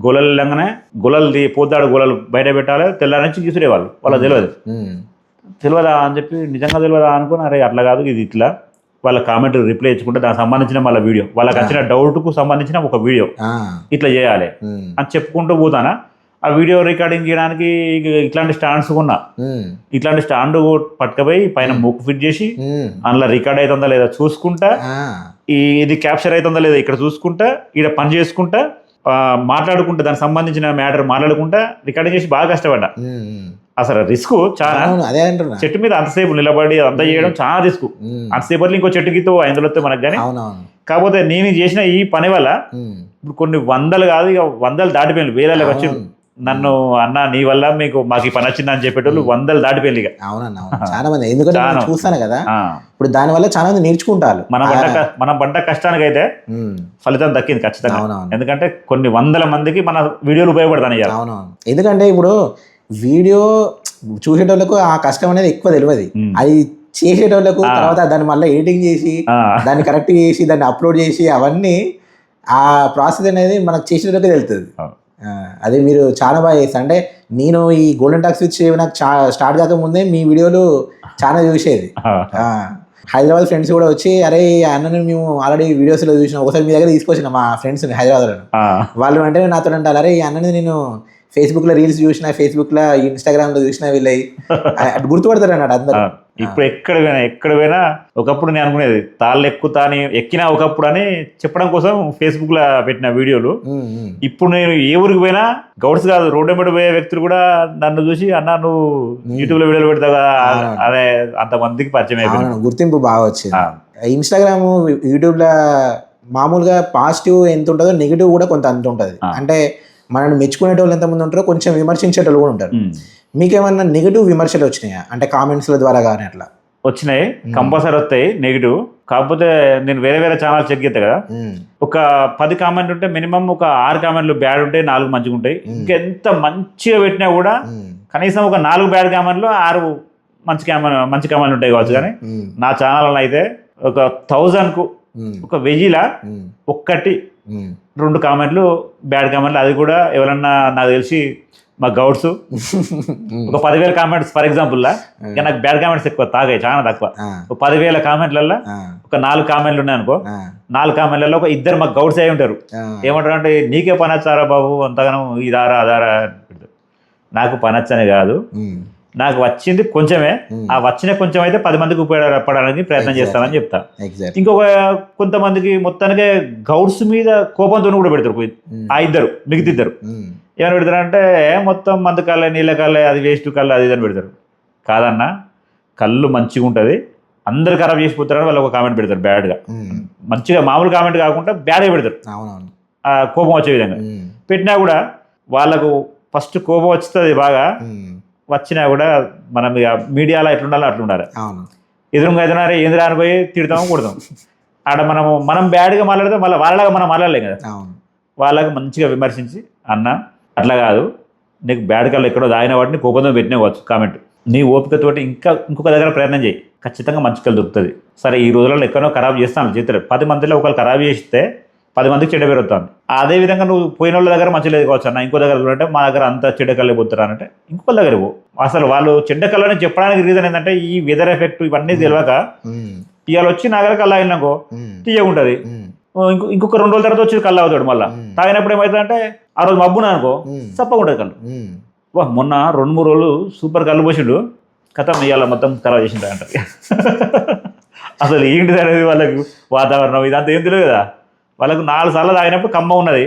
గొలలు వెళ్ళగానే గొలలు పోతాడు, గొలలు బయట పెట్టాలి, తెల్లారి నుంచి గీసుడే వాళ్ళకి తెలియదా అని చెప్పి, నిజంగా తెలియదా అనుకుని, అరే అట్లా కాదు ఇది ఇట్లా, వాళ్ళ కామెంట్ రిప్లై ఇచ్చుకుంటే దానికి సంబంధించిన వాళ్ళ వీడియో, వాళ్ళకి వచ్చిన డౌట్కు సంబంధించిన ఒక వీడియో ఇట్లా చేయాలి అని చెప్పుకుంటూ పోతానా. ఆ వీడియో రికార్డింగ్ చేయడానికి ఇట్లాంటి స్టాండ్స్ కొన్నా. ఇట్లాంటి స్టాండ్ పట్టుకపోయి పైన మూక్ ఫిట్ చేసి అందులో రికార్డ్ అవుతుందా లేదా చూసుకుంటా, ఇది క్యాప్చర్ అవుతుందా లేదా ఇక్కడ చూసుకుంటా, ఇక్కడ పని చేసుకుంటా, మాట్లాడుకుంటా, దానికి సంబంధించిన మ్యాటర్ మాట్లాడుకుంటా రికార్డింగ్ చేసి బాగా కష్టపడ్డా. అసలు రిస్క్ చాలా. చెట్టు మీద అంతసేపు నిలబడి అంతా చేయడం చాలా రిస్క్. అంతసేపట్లో ఇంకో చెట్టు గీతో అందులో వస్తే మనకు కానీ. కాకపోతే నేను చేసిన ఈ పని వల్ల ఇప్పుడు కొన్ని వందలు కాదు, ఇక వందలు దాటిపోయింది, వేలలోకి వచ్చి నన్ను అన్న నీ వల్ల మాకు ఈ పని వచ్చింది అని చెప్పేటోళ్ళు వందలు దాటిపోయింది. ఇక చాలా మంది, ఎందుకంటే చూస్తాను కదా, ఇప్పుడు దాని వల్ల చాలా మంది నేర్చుకుంటారు. మనం పడ్డ కష్టానికి అయితే ఫలితం దక్కింది ఖచ్చితంగా. ఎందుకంటే కొన్ని వందల మందికి మన వీడియోలు ఉపయోగపడతాయి. అవునవును, ఎందుకంటే ఇప్పుడు వీడియో చూసేటోళ్ళకు ఆ కష్టం అనేది ఎక్కువ తెలియదు, అది చేసేటోళ్ళకు తర్వాత దాన్ని మళ్ళీ ఎడిటింగ్ చేసి దాన్ని కరెక్ట్ చేసి దాన్ని అప్లోడ్ చేసి అవన్నీ ఆ ప్రాసెస్ అనేది మనకు చేసేటోళ్ళకే తెలుస్తుంది. అదే మీరు చాలా బాగా చేస్తారు. అంటే నేను ఈ గోల్డెన్ టాక్స్ విత్ నాకు స్టార్ట్ కాకముందే మీ వీడియోలు చాలా చూసేది. హైదరాబాద్ ఫ్రెండ్స్ కూడా వచ్చి అరే అన్నను మేము ఆల్రెడీ వీడియోస్లో చూసినా, ఒకసారి మీ దగ్గర తీసుకొచ్చిన మా ఫ్రెండ్స్ హైదరాబాద్లో, వాళ్ళు అంటే నాతో అంటారు అరే ఈ అన్నని నేను ఫేస్బుక్లో రీల్స్ చూసినా, ఫేస్బుక్లో ఇన్స్టాగ్రామ్లో చూసినా, వీళ్ళు గుర్తుపడతారు అన్నాడు అందరూ. ఇప్పుడు ఎక్కడ పోయినా ఒకప్పుడు నేను అనుకునేది తాళ్ళు ఎక్కుతాని ఎక్కినా ఒకప్పుడు అని చెప్పడం కోసం ఫేస్బుక్ లో పెట్టిన వీడియోలు. ఇప్పుడు నేను ఏ ఊరికి పోయినా గౌడ్స్ కాదు, రోడ్డు మీద పోయే వ్యక్తులు కూడా నన్ను చూసి అన్నా నువ్వు యూట్యూబ్ లో వీడియోలు పెడతావు కదా, అదే అంతమందికి పరిచయం అయిపోయింది, గుర్తింపు బాగా వచ్చింది. ఇన్స్టాగ్రామ్, యూట్యూబ్ లో మామూలుగా పాజిటివ్ ఎంత ఉంటుందో నెగిటివ్ కూడా కొంత అంత ఉంటుంది. అంటే మనల్ని మెచ్చుకునేటోళ్ళు ఎంతమంది ఉంటారో కొంచెం విమర్శించేటోళ్ళు కూడా ఉంటారు. మీకేమన్నా నెగిటివ్ విమర్శలు వచ్చినాయా? అంటే కామెంట్స్ల ద్వారా కానీ అట్లా వచ్చినాయి, కంపల్సరీ వస్తాయి నెగిటివ్. కాకపోతే నేను వేరే వేరే ఛానల్ చెక్ చేస్తా కదా, ఒక 10 కామెంట్లు ఉంటే మినిమం ఒక 6 కామెంట్లు బ్యాడ్ ఉంటాయి, 4 మంచిగా ఉంటాయి. ఇంకెంత మంచిగా పెట్టినా కూడా కనీసం ఒక 4 బ్యాడ్ కామెంట్లు 6 మంచి కామెంట్లు ఉంటాయి కావచ్చు. కానీ నా ఛానల్ అయితే ఒక 1000కు ఒక 1000లా 1-2 కామెంట్లు బ్యాడ్ కామెంట్లు. అది కూడా ఎవరన్నా నాకు తెలిసి మా గౌడ్స్ ఒక 10,000 కామెంట్స్ ఫర్ ఎగ్జాంపుల్ లా, ఇక నాకు బ్యాడ్ కామెంట్స్ ఎక్కువ తాగాయి, చాలా తక్కువ. ఒక 10,000 కామెంట్లలో ఒక 4 కామెంట్లు ఉన్నాయి అనుకో, 4 కామెంట్లలో ఒక 2 మాకు గౌడ్స్ అయి ఉంటారు. ఏమంటారు అంటే నీకే పని వచ్చారా బాబు అంతగానో ఇదారా అదారా. నాకు పని వచ్చని కాదు, నాకు వచ్చింది కొంచెమే, ఆ వచ్చిన కొంచెం అయితే 10 మందికి ఉపయోగపడడానికి ప్రయత్నం చేస్తానని చెప్తా. ఇంకొక కొంతమందికి మొత్తానికి గౌడ్స్ మీద కోపంతో కూడా పెడతారు ఆ 2 మిగతా 2 ఏమైనా పెడతారంటే మొత్తం మందు కళ్ళే, నీళ్ళ కళ్ళే, అది వేస్ట్ కళ్ళు, అది ఇదని పెడతారు. కాదన్నా, కళ్ళు మంచిగా ఉంటుంది, అందరు ఖరాబ్ చేసిపోతారని వాళ్ళు ఒక కామెంట్ పెడతారు బ్యాడ్గా. మంచిగా మామూలు కామెంట్ కాకుండా బ్యాడ్గా పెడతారు, కోపం వచ్చే విధంగా పెట్టినా కూడా వాళ్ళకు ఫస్ట్ కోపం వస్తుంది బాగా. వచ్చినా కూడా మనం ఇక మీడియాలో ఎట్లుండాలో అట్లుండాలి. ఎదురుగా ఎదురారే ఏందిరా అని పోయి తిడతాము, కొడతాం. ఆడ మనం బ్యాడ్గా మాట్లాడితే మళ్ళీ వాళ్ళలాగా మనం మాట్లాడలేం కదా. వాళ్ళకు మంచిగా విమర్శించి అన్న అట్లా కాదు, నీకు బ్యాడ్ కళ్ళు ఎక్కడో దాగిన వాటిని కోపంతో పెట్టినవచ్చు కామెంట్, నీ ఓపికతోటి ఇంకొక దగ్గర ప్రయత్నం చేయి, ఖచ్చితంగా మంచి కళ్ళు దొరుకుతుంది. సరే ఈ రోజులలో ఎక్కడో ఖరాబ్ చేస్తాను చేస్తారు, 10 మందిలో ఒకళ్ళు ఖరాబ్ చేస్తే 10 మందికి చెడ్డ పేరు వస్తాను. అదేవిధంగా నువ్వు పోయిన వాళ్ళ దగ్గర మంచి లేదు కావచ్చు అన్న, ఇంకో దగ్గర అంటే మా దగ్గర అంతా చెడ్డ కళ్ళే పోతారు అంటే ఇంకొక దగ్గర పో. అసలు వాళ్ళు చెడ్డ కళ్ళని చెప్పడానికి రీజన్ ఏంటంటే ఈ వెదర్ ఎఫెక్ట్ ఇవన్నీ తెలియక ఇవాళ వచ్చి నా దగ్గర కళ్ళు ఆగినాకో తీయగుంటుంది, ఇంకొక 2 రోజుల తర్వాత వచ్చి కళ్ళు అవుతాడు. మళ్ళీ తాగినప్పుడు ఏమవుతుంది అంటే ఆ రోజు మబ్బున అనుకో చప్పగా ఉంటుంది కళ్ళు. వా మొన్న 2-3 రోజులు సూపర్ కళ్ళు పోసిండు, కథ ఇవాళ మొత్తం ఖరాబ్ చేసిండు అంటారు. అసలు ఏంటిది అనేది వాళ్ళకు వాతావరణం ఇదంతా ఏం తెలియదు కదా. వాళ్ళకు 4 సార్లు తాగినప్పుడు కమ్మ ఉన్నది,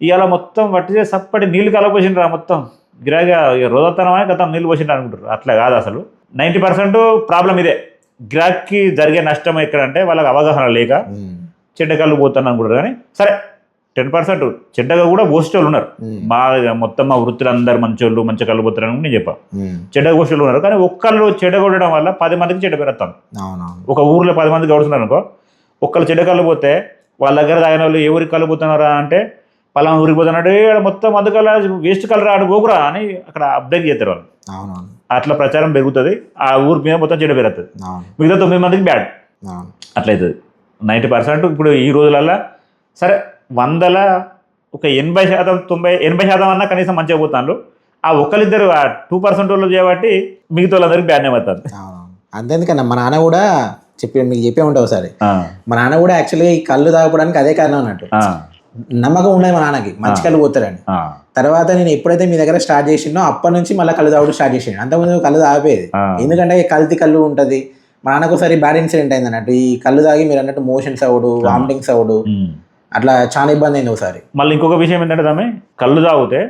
ఇవాళ మొత్తం వట్టి సప్పటి నీళ్ళు కలపోసిండ్రా మొత్తం గిరాగా రోజుతనమే గత నీళ్ళు పోసిండ్రు అనుకుంటారు. అట్లా కాదు, అసలు 90% ప్రాబ్లం ఇదే. గిరాకీ జరిగే నష్టం ఎక్కడంటే వాళ్ళకి అవగాహన లేక చెడ్డ కళ్ళు పోతాను అనుకుంటారు. కానీ సరే 10% చెడ్డగా కూడా పోసేటోళ్ళు ఉన్నారు. మొత్తం మా వృత్తులు అందరు మంచోళ్ళు, మంచి కళ్ళు పోతారని నేను చెప్పాను. చెడ్డగా పోసేటోళ్ళు ఉన్నారు, కానీ ఒక్కళ్ళు చెడ్డ కొట్టడం వల్ల 10 మందికి చెడ్డ పెడతాను. ఒక ఊర్లో 10 మంది గడుస్తున్నారు అనుకో, ఒక్కళ్ళు చెడ్డ కళ్ళు పోతే వాళ్ళ దగ్గర తాగిన వాళ్ళు ఏ ఊరికి కళ్ళు పోతున్నారా అంటే పలానా ఊరికి పోతున్నాడు, మొత్తం మందు కళ్ళ వేస్ట్ కలర్ ఆడు పోకురా అని అక్కడ అప్డేట్ చేస్తారు వాళ్ళు. అట్లా ప్రచారం పెరుగుతుంది, ఆ ఊరి మీద మొత్తం చెడ్డ పెరుగుతుంది. మిగతా 9 మందికి బ్యాడ్ అట్లయితుంది. 90% ఇప్పుడు ఈ రోజులల్లో సరే 100లో ఒక 80% అన్నా కనీసం మంచిగా పోతాను. ఆ ఒకరిద్దరు ఆ 2% వాళ్ళు చేయబట్టి మిగతా వాళ్ళందరికీ బ్యాడ్ నేమ్ అవుతుంది. అంతేందుకన్నా మా నాన్న కూడా మీకు చెప్పే ఉంటావు ఒకసారి, మా నాన్న కూడా యాక్చువల్గా ఈ కళ్ళు తాగడానికి అదే కారణం అన్నట్టు. నమ్మకం ఉండదు మా నాన్నకి మంచి కళ్ళు పోతారని. తర్వాత నేను ఎప్పుడైతే మీ దగ్గర స్టార్ట్ చేసినో అప్పటి నుంచి మళ్ళీ కళ్ళు తాగుడు స్టార్ట్ చేసాను. అంతకుముందు కళ్ళు తాగిపోయేది, ఎందుకంటే కల్తీ కళ్ళు ఉంటుంది. మా నాన్నకు ఒకసారి బ్యాడ్ ఇన్సిడెంట్ అయింది అన్నట్టు, ఈ కళ్ళు తాగి మీరు అన్నట్టు మోషన్స్ అవ్వడు, వామిటింగ్స్ అవ్వడు, అట్లా చాలా ఇబ్బంది అయింది ఒకసారి. మళ్ళీ ఇంకొక విషయం ఏంటంటే తమ్మి, కళ్ళు తాగితే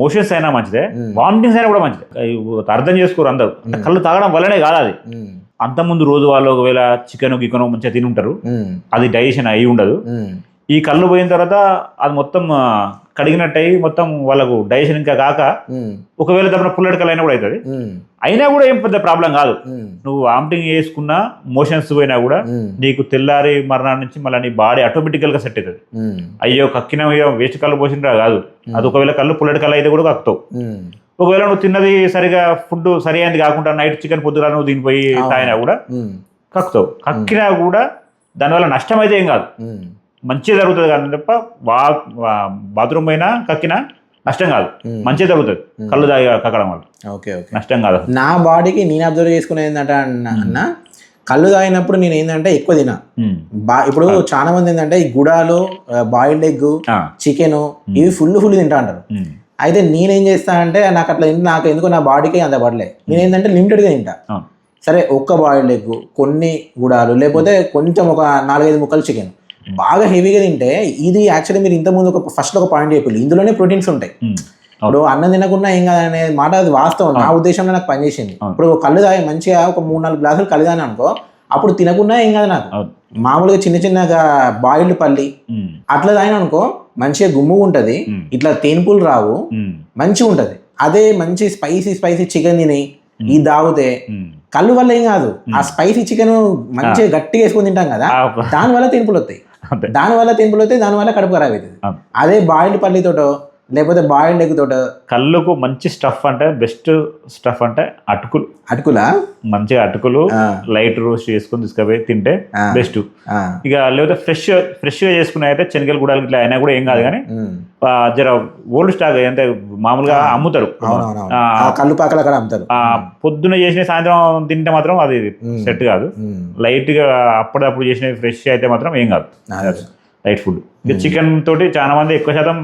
మోషన్స్ అయినా మంచిదే, వామిటింగ్స్ అయినా కూడా మంచిదే. అర్థం చేసుకోరు అందరూ, అంటే కళ్ళు తాగడం వల్లనే కాదు అది. అంతకుముందు రోజు వాళ్ళు ఒకవేళ చికెన్ గికెన్ మంచిగా తిని ఉంటారు, అది డైజెషన్ అయి ఉండదు. ఈ కళ్ళు పోయిన తర్వాత అది మొత్తం కడిగినట్టు అయ్యి మొత్తం వాళ్ళకు డైజెషన్ ఇంకా కాక ఒకవేళ తప్పన పుల్లటి కళ్ళు అయినా కూడా అవుతుంది. అయినా కూడా ఏం పెద్ద ప్రాబ్లం కాదు. నువ్వు వామిటింగ్ చేసుకున్నా మోషన్స్ పోయినా కూడా నీకు తెల్లారి మరణాన్ని నుంచి మళ్ళీ నీ బాడీ ఆటోమేటికల్ గా సెట్ అవుతుంది. అయ్యో కక్కిన వేస్ట్ కళ్ళు పోసినరా కాదు, అది ఒకవేళ కళ్ళు పుల్లటి కళ్ళు అయితే కూడా కక్కుతావు. ఒకవేళ నువ్వు తిన్నది సరిగా ఫుడ్ సరి అయింది కాకుండా నైట్ చికెన్ పొద్దుగా నువ్వు దీనిపోయి తాగినా కూడా కక్కుతావు. కక్కినా కూడా దానివల్ల నష్టం అయితే ఏం కాదు, మంచిగా జరుగుతుంది కానీ తప్ప బాత్రూమ్ అయినా కక్కినా నష్టం కాదు, మంచిగా జరుగుతుంది కళ్ళు తాగి కక్కడం వల్ల. ఓకే ఓకే, నష్టం కాదు. నా బాడీకి నేను అబ్జర్వ్ చేసుకునేది ఏంటంటే అన్న, కళ్ళు తాగినప్పుడు నేను ఏంటంటే ఎక్కువ తినా. ఇప్పుడు చాలా మంది ఏంటంటే ఈ గుడాలు, బాయిల్డ్ ఎగ్, చికెన్ ఇవి ఫుల్ తింటా అంటారు. అయితే నేనేం చేస్తా అంటే నాకు అట్లా నాకు ఎందుకో నా బాడీకి అంత పడలే. నేను ఏంటంటే లిమిటెడ్గా తింటా. సరే ఒక్క బాయిల్డ్ ఎగ్, కొన్ని గుడాలు, లేకపోతే కొంచెం ఒక 4-5 ముక్కలు చికెన్, బాగా హెవీగా తింటే ఇది యాక్చువల్లీ మీరు ఇంతకుముందు ఫస్ట్ ఒక పాయింట్ చెప్పారు, ఇందులోనే ప్రోటీన్స్ ఉంటాయి. ఇప్పుడు అన్నం తినకుండా ఏం కాదనే మాట అది వాస్తవం, నా ఉద్దేశంలో నాకు పనిచేసింది. ఇప్పుడు కళ్ళు తాగి మంచిగా ఒక 3-4 గ్లాసులు కళ్ళు తాగినా అనుకో, అప్పుడు తినకుండా ఏం కాదు నాకు. మామూలుగా చిన్నగా బాయిల్డ్ పల్లి అట్లా తాగినా అనుకో మంచిగా గుమ్ముగా ఉంటది, ఇట్లా తేనుపులు రావు, మంచిగా ఉంటది. అదే మంచి స్పైసీ చికెన్ తిని ఇది తాగితే కళ్ళు వల్ల ఏం కాదు, ఆ స్పైసీ చికెన్ మంచిగా గట్టిగా వేసుకొని తింటాం కదా, దానివల్ల తినుపులు వస్తాయి, దానివల్ల కడుపు ఖరాబ్ అవుతుంది. అదే బాయిల్డ్ పల్లితోటో లేకపోతే బాయిల్డ్ ఎగ్ తోటో. కళ్ళుకు మంచి స్టఫ్ అంటే బెస్ట్ స్టఫ్ అంటే అటుకులా మంచిగా అటుకులు లైట్ రోస్ట్ చేసుకుని తీసుకుపోయి తింటే బెస్ట్. ఇక లేకపోతే ఫ్రెష్ గా చేసుకునే అయితే శనగలు గుడాలు ఇట్లా అయినా కూడా ఏం కాదు, కానీ జర ఓల్డ్ స్టాక్ అంటే మామూలుగా అమ్ముతారు, కళ్ళు పాకలు అక్కడ అమ్ముతారు. పొద్దున్న చేసిన సాయంత్రం తింటే మాత్రం అది సెట్ కాదు. లైట్ గా అప్పుడప్పుడు చేసిన ఫ్రెష్ అయితే మాత్రం ఏం కాదు, లైట్ ఫుడ్. ఇక చికెన్ తోటి చాలా మంది ఎక్కువ శాతం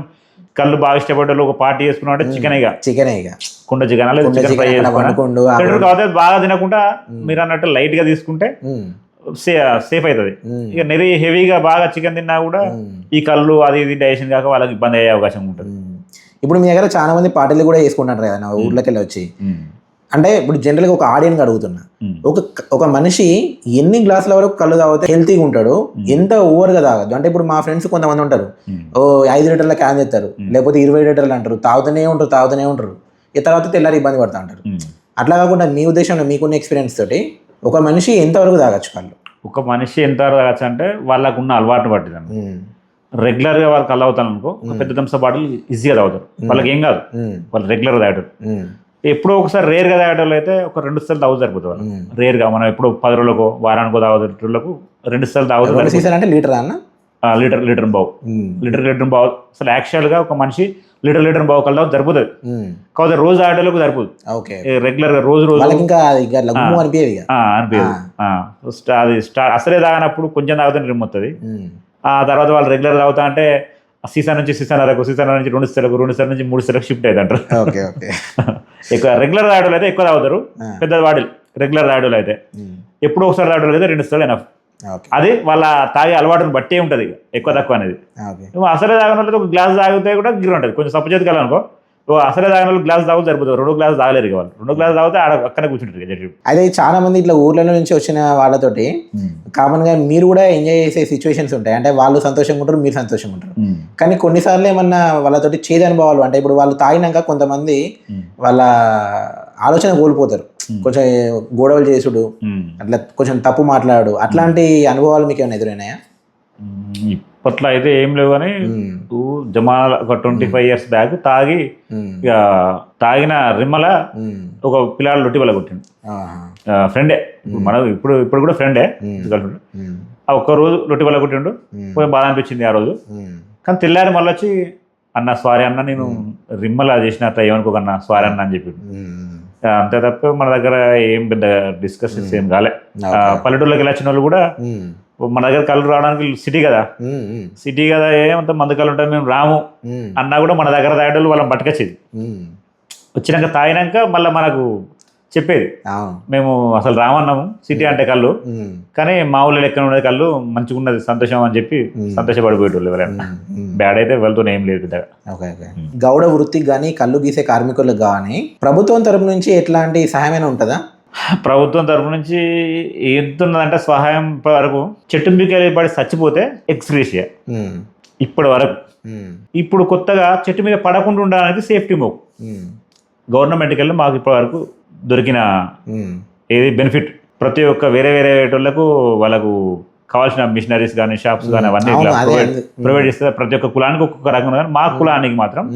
కళ్ళు బాగా ఇష్టపడ్డ ఒక పార్టీ చేసుకున్నా అంటే చికెన్ కుండ చికెన్ చికెన్ ఫ్రై చేసుకుని కాకపోతే బాగా తినకుండా మీరు అన్నట్టు లైట్ గా తీసుకుంటే సేఫ్ అవుతుంది. ఇక నెరీ హెవీగా బాగా చికెన్ తిన్నా కూడా ఈ కళ్ళు అది ఇది డైజెషన్ కాక వాళ్ళకి ఇబ్బంది అయ్యే అవకాశం ఉంటుంది. ఇప్పుడు మీ దగ్గర చాలా మంది పార్టీలు కూడా చేసుకుంటారు కదా ఊర్లోకి వెళ్ళి వచ్చి, అంటే ఇప్పుడు జనరల్గా ఒక ఆడియన్స్ అడుగుతున్నా, ఒక మనిషి ఎన్ని గ్లాసుల వరకు కళ్ళు తాగితే హెల్తీగా ఉంటాడు, ఎంత ఓవర్గా తాగదు. అంటే ఇప్పుడు మా ఫ్రెండ్స్ కొంతమంది ఉంటారు, 5 లీటర్ల క్యాన్ తెస్తారు, లేకపోతే 20 లీటర్లు అంటారు, తాగుతూనే ఉంటారు, ఈ తర్వాత తెల్లారి ఇబ్బంది పడుతూ ఉంటారు. అట్లా కాకుండా మీ ఉద్దేశంలో మీకున్న ఎక్స్పీరియన్స్ తోటి ఒక మనిషి ఎంతవరకు తాగొచ్చు కళ్ళు? ఒక మనిషి ఎంతవరకు తాగొచ్చు అంటే వాళ్ళకు ఉన్న అలవాటును బట్టి. రెగ్యులర్ గా వాళ్ళు కళ్ళు అవుతాను అనుకో, ఒక పెద్ద థమ్స్ బాటిల్ ఈజీగా తాగుతారు, వాళ్ళకి ఏం కాదు, వాళ్ళు రెగ్యులర్ తాగరు. ఎప్పుడో ఒకసారి రేర్ గా తాగేటోళ్ళు అయితే ఒక 2 సార్లు తాగుతూ సరిపోతుంది వాళ్ళు. రేర్ గా మనం ఎప్పుడు 10 రోజులకు వారానికో తాగుతులకు 2 సార్లు తాగుతారు. అంటే లీటర్ బావు అసలు యాక్చువల్ గా ఒక మనిషి లీటర్ బావు కళ్ళు తాగు సరిపోతుంది. కాకపోతే రోజు తాగేటోళ్ళకు సరిపోదు, రెగ్యులర్ గా రోజు అనిపించదు. అది అసలే తాగినప్పుడు కొంచెం తాగుతానే రిమ్మొస్తుంది. ఆ తర్వాత వాళ్ళు రెగ్యులర్ తాగుతా అంటే సీసన్ నుంచి 2 సెలకు 2 సెల నుంచి 3 సెలకు షిఫ్ట్ అవుతారు. ఎక్కువ రెగ్యులర్ తాగేటోళ్ళు అయితే ఎక్కువ తాగుతారు, పెద్ద వాడిలు రెగ్యులర్ తాగేటోళ్ళు అయితే. ఎప్పుడో ఒకసారి తాగేటోళ్ళు అయితే 2 సెలు ఎనఫ్. అది వాళ్ళ తాగే అలవాటుని బట్టే ఉంటుంది ఎక్కువ తక్కువ అనేది. అసలే తాగిన వాళ్ళు ఒక గ్లాస్ తాగితే కూడా గిరి ఉంటుంది, కొంచెం సప్పు చేతికి వెళ్ళాలనుకో అసలే తాగిన వాళ్ళు గ్లాస్ తాగుతూ సరిపోతుంది, 2 గ్లాస్ తాగలేరు వాళ్ళు, 2 గ్లాస్ తాగితే అక్కడే కూర్చుంటారు. అదే చాలా మంది ఇట్లా ఊర్ల నుంచి వచ్చిన వాళ్ళతోటి కామన్ గా మీరు కూడా ఎంజాయ్ చేసే సిచ్యువేషన్స్ ఉంటాయి, అంటే వాళ్ళు సంతోషంగా ఉంటారు, మీరు సంతోషంగా ఉంటారు. కానీ కొన్నిసార్లు ఏమన్నా వాళ్ళతోటి చేదు అనుభవాలు, అంటే ఇప్పుడు వాళ్ళు తాగినాక కొంతమంది వాళ్ళ ఆలోచన కోల్పోతారు, కొంచెం గొడవలు చేసుడు, అట్లా కొంచెం తప్పు మాట్లాడు, అట్లాంటి అనుభవాలు మీకు ఏమైనా ఎదురైనాయా? ఇప్పట్లో అయితే ఏం లేవు, కానీ జమానా ఒక 25 years బ్యాక్ తాగిన రిమ్మల ఒక పిల్లాడు లొట్టి వల్ల కొట్టిండు, ఫ్రెండే, మనం ఇప్పుడు కూడా ఫ్రెండే. ఆ ఒక్క రోజు లొట్టి వల్ల కొట్టిండు, కొంచెం బాధ అనిపించింది ఆ రోజు. కానీ తెల్లారి మళ్ళీ వచ్చి అన్న సారీ అన్న, నేను రిమ్మలా చేసిన ఏమనుకోకన్నా సారీ అన్న అని చెప్పిండు. అంతే తప్ప మన దగ్గర ఏం పెద్ద డిస్కషన్స్ ఏం కాలే. పల్లెటూళ్ళకి వెళ్ళి వచ్చిన వాళ్ళు కూడా మన దగ్గర కళ్ళు రావడానికి సిటీ కదా, సిటీ కదా, ఏమంత మందు కళ్ళు ఉంటాయి, మేము రాము అన్నా కూడా మన దగ్గర తాగేటోళ్ళు వాళ్ళని పట్టుకొచ్చేది. వచ్చినాక తాగినాక మళ్ళీ మనకు చెప్పేది, మేము అసలు రామన్నాము సిటీ అంటే కళ్ళు, కానీ మా ఊళ్ళో ఎక్కడ ఉన్నది కళ్ళు మంచిగా ఉన్నది సంతోషం అని చెప్పి సంతోషపడిపోయేటోళ్ళు ఎవరైనా. బ్యాడ్ అయితే వెళ్తూ ఏం లేదు పెద్దగా. గౌడ వృత్తికి కానీ కళ్ళు గీసే కార్మికులకు కానీ ప్రభుత్వం తరపు నుంచి ఎట్లాంటి సహాయమైనా ఉంటుందా? ప్రభుత్వం తరపు నుంచి ఎంత ఉన్నదంటే సహాయం వరకు చెట్టు మీదకి పడి చచ్చిపోతే ఎక్స్గ్రేషియా ఇప్పటి వరకు. ఇప్పుడు కొత్తగా చెట్టు మీద పడకుండా ఉండడానికి సేఫ్టీ మోక్ గవర్నమెంట్కి వెళ్ళి మాకు ఇప్పటి వరకు దొరికిన ఏది బెనిఫిట్. ప్రతి ఒక్క వేరే వేరే వాళ్ళకు వాళ్ళకు కావాల్సిన మిషనరీస్ కానీ షాప్స్ కానీ అవన్నీ ప్రొవైడ్ చేస్తే ప్రతి ఒక్క కులానికి ఒక్కొక్క రకంగా, కానీ మా కులానికి మాత్రం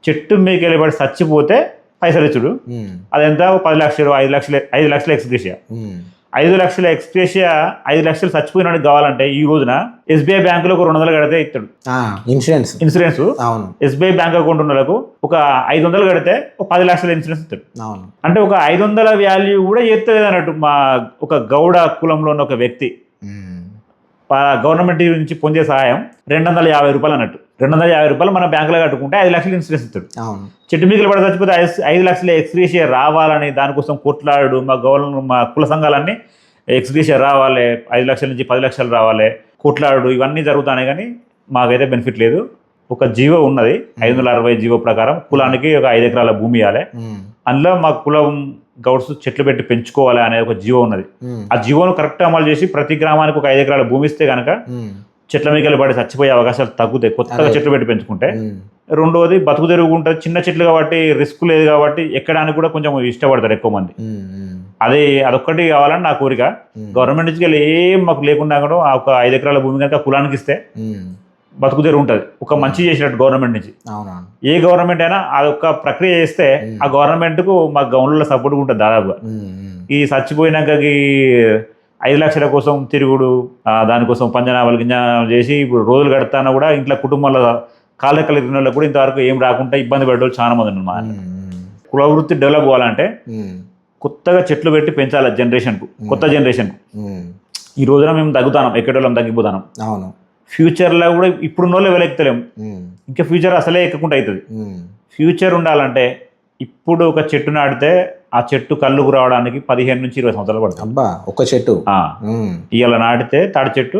చెట్టు మీదకి వెళ్ళి పడి చచ్చిపోతే పైసలు ఇచ్చుడు. అదెంత 10 లక్షలు 5 లక్షల ఎక్స్గ్రేషియా. 5 లక్షల ఎక్స్గ్రేషియా 5 లక్షలు చచ్చిపోయినానికి కావాలంటే ఈ రోజున ఎస్బీఐ బ్యాంకులో ఒక 200 కడితే ఇస్తాడు ఇన్సూరెన్స్. ఎస్బీఐ బ్యాంక్ అకౌంట్ ఉన్న వాళ్ళకు ఒక 500 కడితే ఒక 10 లక్షల ఇన్సూరెన్స్ ఇస్తాడు. అంటే ఒక 500 వాల్యూ కూడా చేస్తలేదు అన్నట్టు మా ఒక గౌడ కులంలో ఉన్న ఒక వ్యక్తి గవర్నమెంట్ నుంచి పొందే సహాయం 250 రూపాయలు అన్నట్టు. 250 రూపాయలు మన బ్యాంకులో కట్టుకుంటే 5 లక్షలు ఇన్సూరెన్స్ ఇస్తాడు. చెట్టు మీదకి పడి చచ్చిపోతే 5 లక్షల ఎక్స్గ్రేషియా రావాలని దానికోసం కొట్లాడు మా కుల సంఘాలన్నీ ఎక్స్గ్రేషియా రావాలి, 5 లక్షల నుంచి 10 లక్షలు రావాలి కొట్లాడు, ఇవన్నీ జరుగుతున్నాయి. కానీ మాకైతే బెనిఫిట్ లేదు. ఒక జీవో ఉన్నది 560 జీవో ప్రకారం కులానికి ఒక 5 ఎకరాల భూమి ఇవ్వాలి. అందులో మా కులం గౌడ్స్ చెట్లు పెట్టి పెంచుకోవాలి అనే ఒక జీవో ఉన్నది. ఆ జీవోను కరెక్ట్ అమలు చేసి ప్రతి గ్రామానికి ఒక 5 ఎకరాల భూమి ఇస్తే కనుక చెట్ల మీదకి పడి చచ్చిపోయే అవకాశాలు తగ్గుతాయి కొత్తగా చెట్లు పెట్టి పెంచుకుంటే. రెండవది బతుకు తెరుగు ఉంటుంది, చిన్న చెట్లు కాబట్టి రిస్క్ లేదు కాబట్టి ఎక్కడానికి కూడా కొంచెం ఇష్టపడతారు ఎక్కువ మంది. అదొక్కటి కావాలని నా కోరిక. గవర్నమెంట్ నుంచి వెళ్ళి ఏం మాకు లేకుండా కూడా ఒక 5 ఎకరాల భూమి కనుక కులానికి ఇస్తే బతుకు తెరుగు ఉంటుంది. ఒక మంచి చేసినట్టు గవర్నమెంట్ నుంచి. ఏ గవర్నమెంట్ అయినా అదొక ప్రక్రియ చేస్తే ఆ గవర్నమెంట్కు మా గవర్నర్లో సపోర్ట్ ఉంటుంది దాదాపుగా. ఈ చచ్చిపోయినాక 5 లక్షల కోసం తిరుగుడు, దానికోసం పంజనామాలు గింజనామాలు చేసి ఇప్పుడు రోజులు గడతానా కూడా ఇంట్లో కుటుంబంలో కాళ్ళెక్కలు తిరిగిన వాళ్ళకి కూడా ఇంతవరకు ఏం రాకుండా ఇబ్బంది పడే చాలా మంది ఉన్నారు. కుల వృత్తి డెవలప్ అవ్వాలంటే కొత్తగా చెట్లు పెట్టి పెంచాలి జనరేషన్కు, కొత్త జనరేషన్కు. ఈ రోజున మేము తగ్గుతాం, ఎక్కడోళ్ళం తగ్గిపోతాం. ఫ్యూచర్లో కూడా ఇప్పుడున్న వాళ్ళు వెలెక్కుతలేము, ఇంకా ఫ్యూచర్ అసలే ఎక్కకుండా అవుతుంది. ఫ్యూచర్ ఉండాలంటే ఇప్పుడు ఒక చెట్టు నాటితే ఆ చెట్టు కళ్ళుకు రావడానికి 15 నుంచి 20 సంవత్సరాలు పడుతుంది. అబ్బా, ఒక చెట్టు ఇవాళ నాటితే తాడి చెట్టు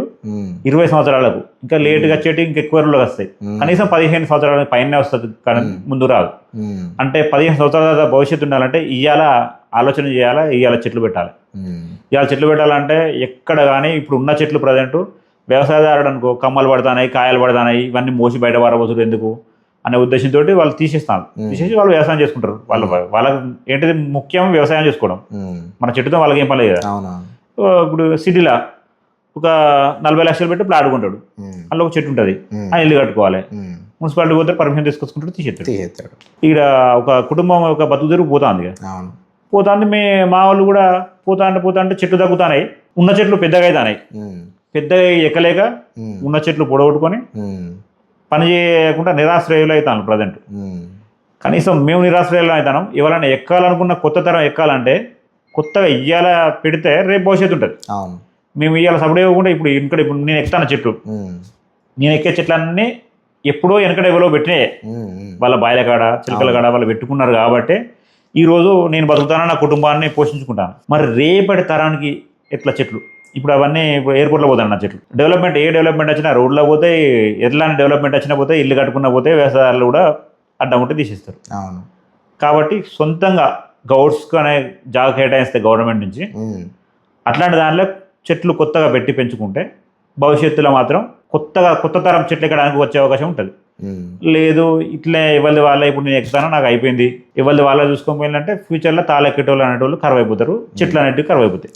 20 సంవత్సరాలకు, ఇంకా లేటుగా చెట్టు ఇంకెక్కువ రోజులకు వస్తాయి. కనీసం 15 సంవత్సరాల పైన వస్తుంది, కానీ ముందు రాదు. అంటే 15 సంవత్సరాల భవిష్యత్తు ఉండాలంటే ఇవాళ ఆలోచన చేయాలా, ఇవాళ చెట్లు పెట్టాలి. ఇవాళ చెట్లు పెట్టాలంటే ఎక్కడ కానీ ఇప్పుడు ఉన్న చెట్లు ప్రజెంట్ వ్యవసాయదారుడు అనుకో కమ్మలు పడతాయి, కాయలు పడతాయి, ఇవన్నీ మోసి బయట పారబోతుడు ఎందుకు అనే ఉద్దేశంతో వాళ్ళు తీసేస్తారు. తీసేసి వాళ్ళు వ్యవసాయం చేసుకుంటారు. వాళ్ళకి ఏంటిది ముఖ్యం వ్యవసాయం చేసుకోవడం. మన చెట్టుతో వాళ్ళకి ఏం పని లేదు కదా. ఇప్పుడు సిటీలో ఒక 40 లక్షలు పెట్టి ప్లాట్ కొంటాడు, అందులో ఒక చెట్టు ఉంటుంది, ఆ ఇల్లు కట్టుకోవాలి. మున్సిపాలిటీ పోతే పర్మిషన్ తీసుకొచ్చుకుంటాడు, తీసేస్తాడు. ఇక్కడ ఒక కుటుంబం ఒక బతుకు తెరుగు పోతుంది. పోతుంది మా వాళ్ళు కూడా పోతా అంటే చెట్లు తగ్గుతున్నాయి, ఉన్న చెట్లు పెద్దగా అవుతున్నాయి. పెద్దగా ఎక్కలేక ఉన్న చెట్లు పొడగొట్టుకొని పని చేయకుండా నిరాశ్రయులు అవుతాను ప్రజెంట్. కనీసం మేము నిరాశ్రయులు అవుతాం. ఎవరైనా ఎక్కాలనుకున్న కొత్త తరం ఎక్కాలంటే కొత్తగా ఇయ్యాల పెడితే రేపు భవిష్యత్తు ఉంటుంది. మేము ఇవాళ సపడే ఇవ్వకుండా ఇప్పుడు నేను ఎక్కుతాను చెట్లు, నేను ఎక్కే చెట్లన్నీ ఎప్పుడో వెనకడ ఎవరో పెట్టినాయే, వాళ్ళ బాయిల కాడ చిలకల కాడ వాళ్ళు పెట్టుకున్నారు. కాబట్టి ఈరోజు నేను బతుకుతాను, నా కుటుంబాన్ని పోషించుకుంటాను. మరి రేపటి తరానికి ఎట్లా చెట్లు? ఇప్పుడు అవన్నీ ఇప్పుడు ఎయిర్పోర్ట్లో పోతాను నా చెట్లు. డెవలప్మెంట్ ఏ డెవలప్మెంట్ వచ్చినా రోడ్లో పోతే, ఎట్లాంటి డెవలప్మెంట్ వచ్చినా పోతే, ఇల్లు కట్టుకున్నా పోతే వ్యవసాయాలు కూడా అడ్డం ఉంటే తీసేస్తారు. కాబట్టి సొంతంగా గౌడ్స్కి అనే జాగా కేటాయిస్తే గవర్నమెంట్ నుంచి అట్లాంటి దానిలో చెట్లు కొత్తగా పెట్టి పెంచుకుంటే భవిష్యత్తులో మాత్రం కొత్త తరం చెట్లు ఎక్కడానికి వచ్చే అవకాశం ఉంటుంది. లేదు ఇట్లే ఎవరిది వాళ్ళ ఇప్పుడు నేను ఎక్కుతానో నాకు అయిపోయింది, ఎవరిది వాళ్ళ చూసుకోకపోయిందంటే ఫ్యూచర్లో తాళెక్కేటోళ్ళు అనేటోళ్ళు కరువు అయిపోతారు, చెట్లు అనేటివి కరువు అయిపోతాయి.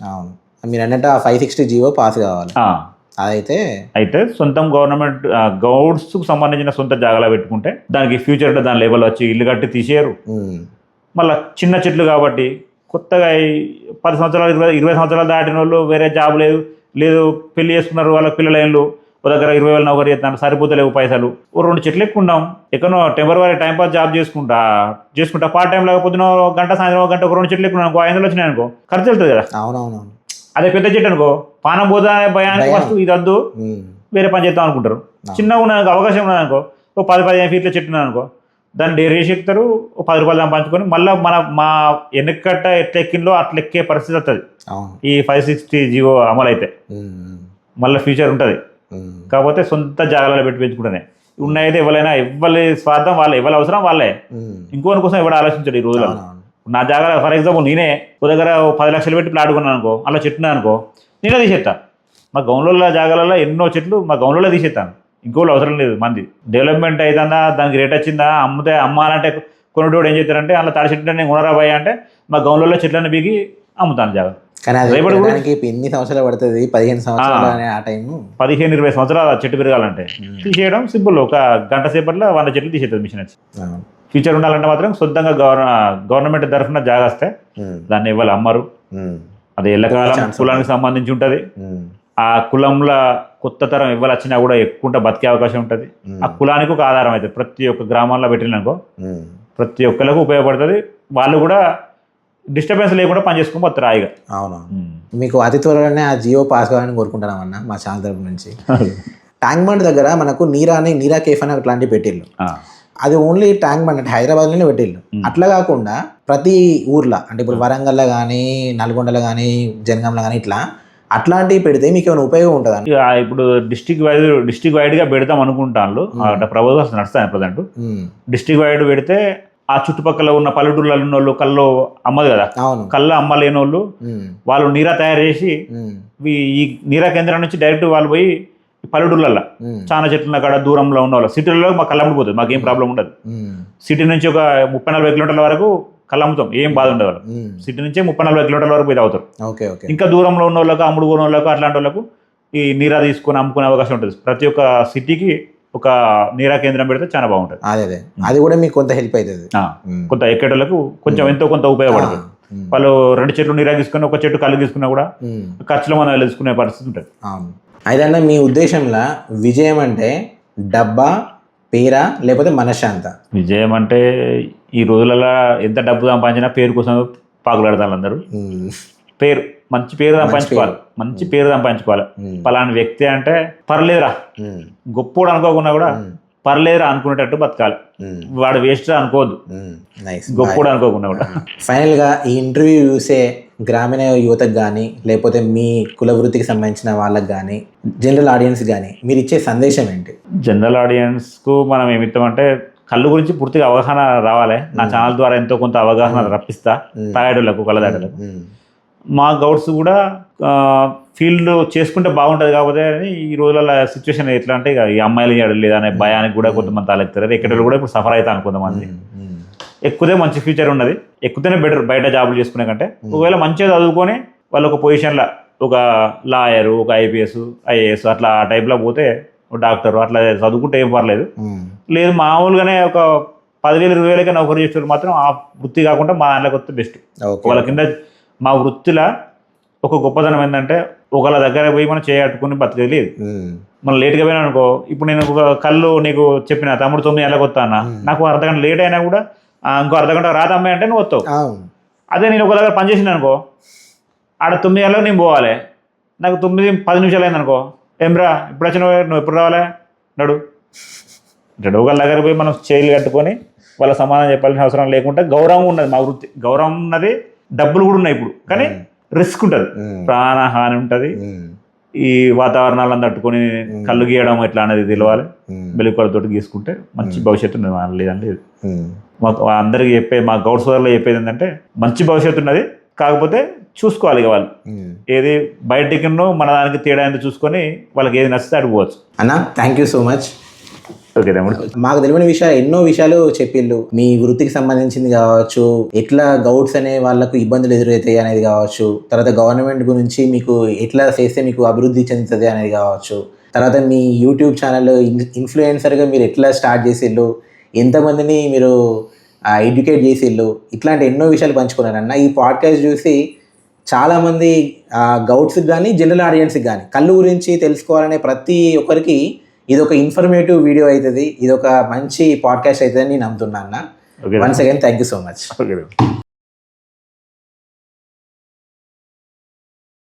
మీరు అన్నట్టు ఆ 560 జీవో పాస్ కావాలి. అయితే సొంతం గవర్నమెంట్ గౌడ్స్కు సంబంధించిన సొంత జాగాలో పెట్టుకుంటే దానికి ఫ్యూచర్లో దాని లెవెల్ వచ్చి ఇల్లు కట్టి తీసేయరు. మళ్ళీ చిన్న చెట్లు కాబట్టి కొత్తగా 10 సంవత్సరాలు 20 సంవత్సరాలు దాటిన వాళ్ళు వేరే జాబ్ లేదు పెళ్లి చేసుకున్నారు, వాళ్ళకి పిల్లలు ఒక దగ్గర 20,000 నౌకరీ చేస్తాను, సరిపోతలేవు పైసలు. 2 చెట్లు ఎక్కున్నాం, ఎక్కడో టెంపరరీ టైంపాస్ జాబ్ చేసుకుంటా పార్ట్ టైం లేకపోతే గంట సాయంత్రం 1 గంట 2 చెట్లు ఎక్కున్నాను అనుకో, 500 వచ్చినాయి అనుకో, ఖర్చు వెళ్తుంది కదా. అదే పెద్ద చెట్టు అనుకో పానం పోతా భయానికి ఫస్ట్ ఇది వద్దు వేరే పని చేద్దాం అనుకుంటారు. చిన్నగా ఉన్నదానికి అవకాశం ఉన్నదనుకో ఓ 10-15 ఫీట్ల చెట్టు ఉన్నదనుకో దాన్ని డేర్ చేసి ఎక్కుతారు, ఓ 10 రూపాయలు పంచుకొని మళ్ళీ మా వెనకట్ట ఎట్లా ఎక్కిందో అట్లా ఎక్కే పరిస్థితి వస్తుంది ఈ 560 జీవో అమలు అయితే. మళ్ళీ ఫ్యూచర్ ఉంటుంది. కాకపోతే సొంత జాగాలలో పెట్టి పెంచుకుంటేనే ఉన్నాయితే ఎవరైనా ఎవరి స్వార్థం వాళ్ళే, ఎవరి అవసరం వాళ్ళే, ఇంకోని కోసం ఎవరు ఆలోచించాడు ఈ రోజుల్లో. నా జాగా ఫర్ ఎగ్జాంపుల్ నేనే ఒక దగ్గర 10 లక్షలు పెట్టి ప్లాట్ కొన్నాను అనుకో, అలా చెట్టున్నా అనుకో నేనే తీసేస్తా. మా గౌన్ల జాగాలలో ఎన్నో చెట్లు మా గౌన్లలో తీసేస్తాను, ఇంకోళ్ళు అవసరం లేదు. మంది డెవలప్మెంట్ అవుతుందా, దానికి రేట్ వచ్చిందా, అమ్మాలంటే కొనుటోడు ఏం చేస్తారంటే అలా తాడి చెట్లు నేను కొనరాబాయి అంటే మా గౌన్లలో చెట్లను బిగి అమ్ముతాను జాగా. కానీ ఎన్ని సంవత్సరాలు పడుతుంది? 15 సంవత్సరాలు ఆ టైం 15-20 సంవత్సరాలు చెట్టు పెరగాలంటే తీసేయడం సింపుల్. ఒక గంట సేపట్లో 100 చెట్లు తీసేస్తుంది మిషన్ వచ్చి. ఫ్యూచర్ ఉండాలంటే మాత్రం సొంతంగా గవర్నమెంట్ తరఫున జాగా వస్తే దాన్ని ఇవ్వాలి, అమ్మరు. అది ఎల్లకాలం కులానికి సంబంధించి ఉంటుంది. ఆ కులంలో కొత్త తరం ఇవ్వాలి వచ్చినా కూడా ఎక్కువ బతికే అవకాశం ఉంటుంది. ఆ కులానికి ఒక ఆధారం అవుతుంది. ప్రతి ఒక్క గ్రామాల్లో పెట్టిననుకో ప్రతి ఒక్కరికి ఉపయోగపడుతుంది. వాళ్ళు కూడా డిస్టర్బెన్స్ లేకుండా పని చేసుకుని పోతారు హాయిగా. అవును, మీకు అతి త్వరలోనే ఆ జియో పాస్ కావాలని కోరుకుంటున్నామన్నా మా ఛానల్ తరపు నుంచి. ట్యాంక్ బండ్ దగ్గర మనకు నీరా కేఫ్ అని అట్లాంటివి పెట్టిళ్ళు. అది ఓన్లీ ట్యాంక్ బండ్ అంటే హైదరాబాద్లోనే పెట్టిళ్ళు. అట్లా కాకుండా ప్రతి ఊర్లో అంటే ఇప్పుడు వరంగల్లో కానీ, నల్గొండలో కానీ, జనగాంలో కానీ ఇట్లా అట్లాంటివి పెడితే మీకు ఏమైనా ఉపయోగం ఉంటుందా? ఇప్పుడు డిస్టిక్ వైడ్గా పెడతాం అనుకుంటాను. ప్రభుత్వం నడుస్తాను ప్రజెంట్. డిస్టిక్ వైడ్ పెడితే ఆ చుట్టుపక్కల ఉన్న పల్లెటూర్లలో ఉన్న వాళ్ళు కళ్ళు అమ్మదు కదా, కళ్ళు అమ్మలేని వాళ్ళు వాళ్ళు నీరా తయారు చేసి ఈ నీరా కేంద్రం నుంచి డైరెక్ట్ వాళ్ళు పోయి పల్లెటూర్లలో చాలా చెట్ల కాడ దూరంలో ఉన్న వాళ్ళు సిటీలలో మాకు కళ్ళు అమ్ముడిపోతుంది, మాకేం ప్రాబ్లం ఉండదు. సిటీ నుంచి ఒక 30-40 కిలోమీటర్ల వరకు కళ్ళు అమ్ముతాం, ఏం బాధ ఉండదు. వాళ్ళు సిటీ నుంచి 30-40 కిలోమీటర్ల వరకు పోయి తాగుతారు. ఇంకా దూరంలో ఉన్న వాళ్ళకు అమ్ముడుకునే వాళ్ళకు అట్లాంటి వాళ్ళకు ఈ నీరా తీసుకొని అమ్ముకునే అవకాశం ఉంటుంది. ప్రతి ఒక్క సిటీకి ఒక నీరా కేంద్రం పెడితే చాలా బాగుంటుంది. అదే అది కూడా మీకు కొంత హెల్ప్ అవుతుంది. కొంత ఎక్కేటోళ్ళకు కొంచెం ఎంతో కొంత ఉపయోగపడుతుంది. వాళ్ళు 2 చెట్లు నీరా తీసుకుని ఒక చెట్టు కళ్ళు తీసుకున్నా కూడా ఖర్చులో మనం తీసుకునే పరిస్థితి ఉంటుంది. అయితే మీ ఉద్దేశంలో విజయం అంటే డబ్బా, పేరా, లేకపోతే మనశ్శాంత? విజయం అంటే ఈ రోజులలో ఎంత డబ్బు సంపాదించినా పేరు కోసం పాకులాడతారు అందరూ. పేరు మంచి పేరు సంపాదించుకోవాలి. పలానా వ్యక్తి అంటే పర్లేదురా, గొప్పోడు అనుకోకుండా కూడా పర్లేదురా అనుకునేటట్టు బతకాలి. వాడు వేస్ట్ అనుకోవద్దు, గొప్పోడు అనుకోకుండా కూడా. ఫైనల్ గా ఈ ఇంటర్వ్యూ చూసే గ్రామీణ యువతకు కానీ, లేకపోతే మీ కుల వృత్తికి సంబంధించిన వాళ్ళకి కానీ, జనరల్ ఆడియన్స్ కానీ మీరు ఇచ్చే సందేశం ఏంటి? జనరల్ ఆడియన్స్ కు మనం ఏమిస్తామంటే కళ్ళు గురించి పూర్తిగా అవగాహన రావాలి. నా ఛానల్ ద్వారా ఎంతో కొంత అవగాహన రప్పిస్తా తాగేటోళ్ళకు, కళ్ళదాటోళ్ళకు. మా గౌడ్స్ కూడా ఫీల్డ్ చేసుకుంటే బాగుంటుంది. కాకపోతే ఈ రోజుల సిచ్యువేషన్ ఎట్లా అంటే ఈ అమ్మాయిలు చేయడం లేదనే భయానికి కూడా కొంతమంది తాలెత్తారు. ఎక్కడో కూడా ఇప్పుడు సఫర్ అవుతాను కొంతమంది. ఎక్కుతే మంచి ఫ్యూచర్ ఉన్నది, ఎక్కుతేనే బెటర్ బయట జాబులు చేసుకునే కంటే. ఒకవేళ మంచిగా చదువుకొని వాళ్ళు ఒక పొజిషన్లో ఒక లాయరు, ఒక IPS, IAS అట్లా ఆ టైప్లో పోతే, డాక్టర్ అట్లా చదువుకుంటే ఏం పర్లేదు. లేదు మామూలుగానే ఒక 10,000-20,000 నౌకరీ చేసేవారు మాత్రం ఆ వృత్తి కాకుండా మా దాంట్లోకి వస్తే బెస్ట్. వాళ్ళ కింద మా వృత్తిలో ఒక గొప్పదనం ఏంటంటే ఒకళ్ళ దగ్గర పోయి మనం చేయట్టుకుని బతికేది లేదు. మనం లేట్గా పోయినా అనుకో, ఇప్పుడు నేను ఒక కళ్ళు నీకు చెప్పిన తమ్ముడు 9 గంటలకు వస్తా అన్న, నాకు అర్ధగంట లేట్ అయినా కూడా ఇంకో అర్ధగంట రాదమ్మాయి అంటే నువ్వు వస్తావు. అదే నేను ఒక దగ్గర పని చేసిన అనుకో, ఆడ 9 గంటలకు నేను పోవాలి, నాకు 9-10 నిమిషాలు అయింది అనుకో, ఏమ్రా ఇప్పుడు వచ్చిన నువ్వు ఎప్పుడు రావాలి నడు అంటే ఒకళ్ళ దగ్గర పోయి మనం చేయిలు కట్టుకొని వాళ్ళ సమాధానం చెప్పాల్సిన అవసరం లేకుండా గౌరవం ఉన్నది. మా వృత్తి గౌరవం ఉన్నది, డబ్బులు కూడా ఉన్నాయి ఇప్పుడు, కానీ రిస్క్ ఉంటుంది, ప్రాణహాని ఉంటుంది. ఈ వాతావరణాలను తట్టుకొని కళ్ళు గీయడం ఎట్లా అనేది తెలియాలి. మెలుగులతో గీసుకుంటే మంచి భవిష్యత్తు ఉన్నది. లేదంటే మాకు అందరికి మా గౌడ్ సోదరులు చెప్పేది ఏంటంటే మంచి భవిష్యత్తు ఉన్నది, కాకపోతే చూసుకోవాలి వాళ్ళు ఏది బయటికి మన దానికి తేడా ఎంత చూసుకొని వాళ్ళకి ఏది నచ్చితే అడిగిపోవచ్చు. అన్న thank you so much. Okay తమ్ముడు, మాకు తెలియని విషయాలు ఎన్నో విషయాలు చెప్పిళ్ళు. మీ వృత్తికి సంబంధించింది కావచ్చు, ఎట్లా గౌడ్స్ అనే వాళ్ళకు ఇబ్బందులు ఎదురవుతాయి అనేది కావచ్చు, తర్వాత గవర్నమెంట్ గురించి మీకు ఎట్లా చేస్తే మీకు అభివృద్ధి చెందుతుంది అనేది కావచ్చు, తర్వాత మీ యూట్యూబ్ ఛానల్ ఇన్ఫ్లుయెన్సర్గా మీరు ఎట్లా స్టార్ట్ చేసిళ్ళు, ఎంతమందిని మీరు ఎడ్యుకేట్ చేసిళ్ళు, ఇట్లాంటి ఎన్నో విషయాలు పంచుకున్నారన్న. ఈ పాడ్కాస్ట్ చూసి చాలామంది గౌడ్స్కి కానీ జనరల్ ఆడియన్స్కి కానీ కళ్ళు గురించి తెలుసుకోవాలనే ప్రతి ఒక్కరికి ఇది ఒక ఇన్ఫర్మేటివ్ వీడియో అవుతుంది, ఇది ఒక మంచి పాడ్కాస్ట్ అవుతుందని నేను నమ్ముతున్నా అన్న. Once again thank you so much.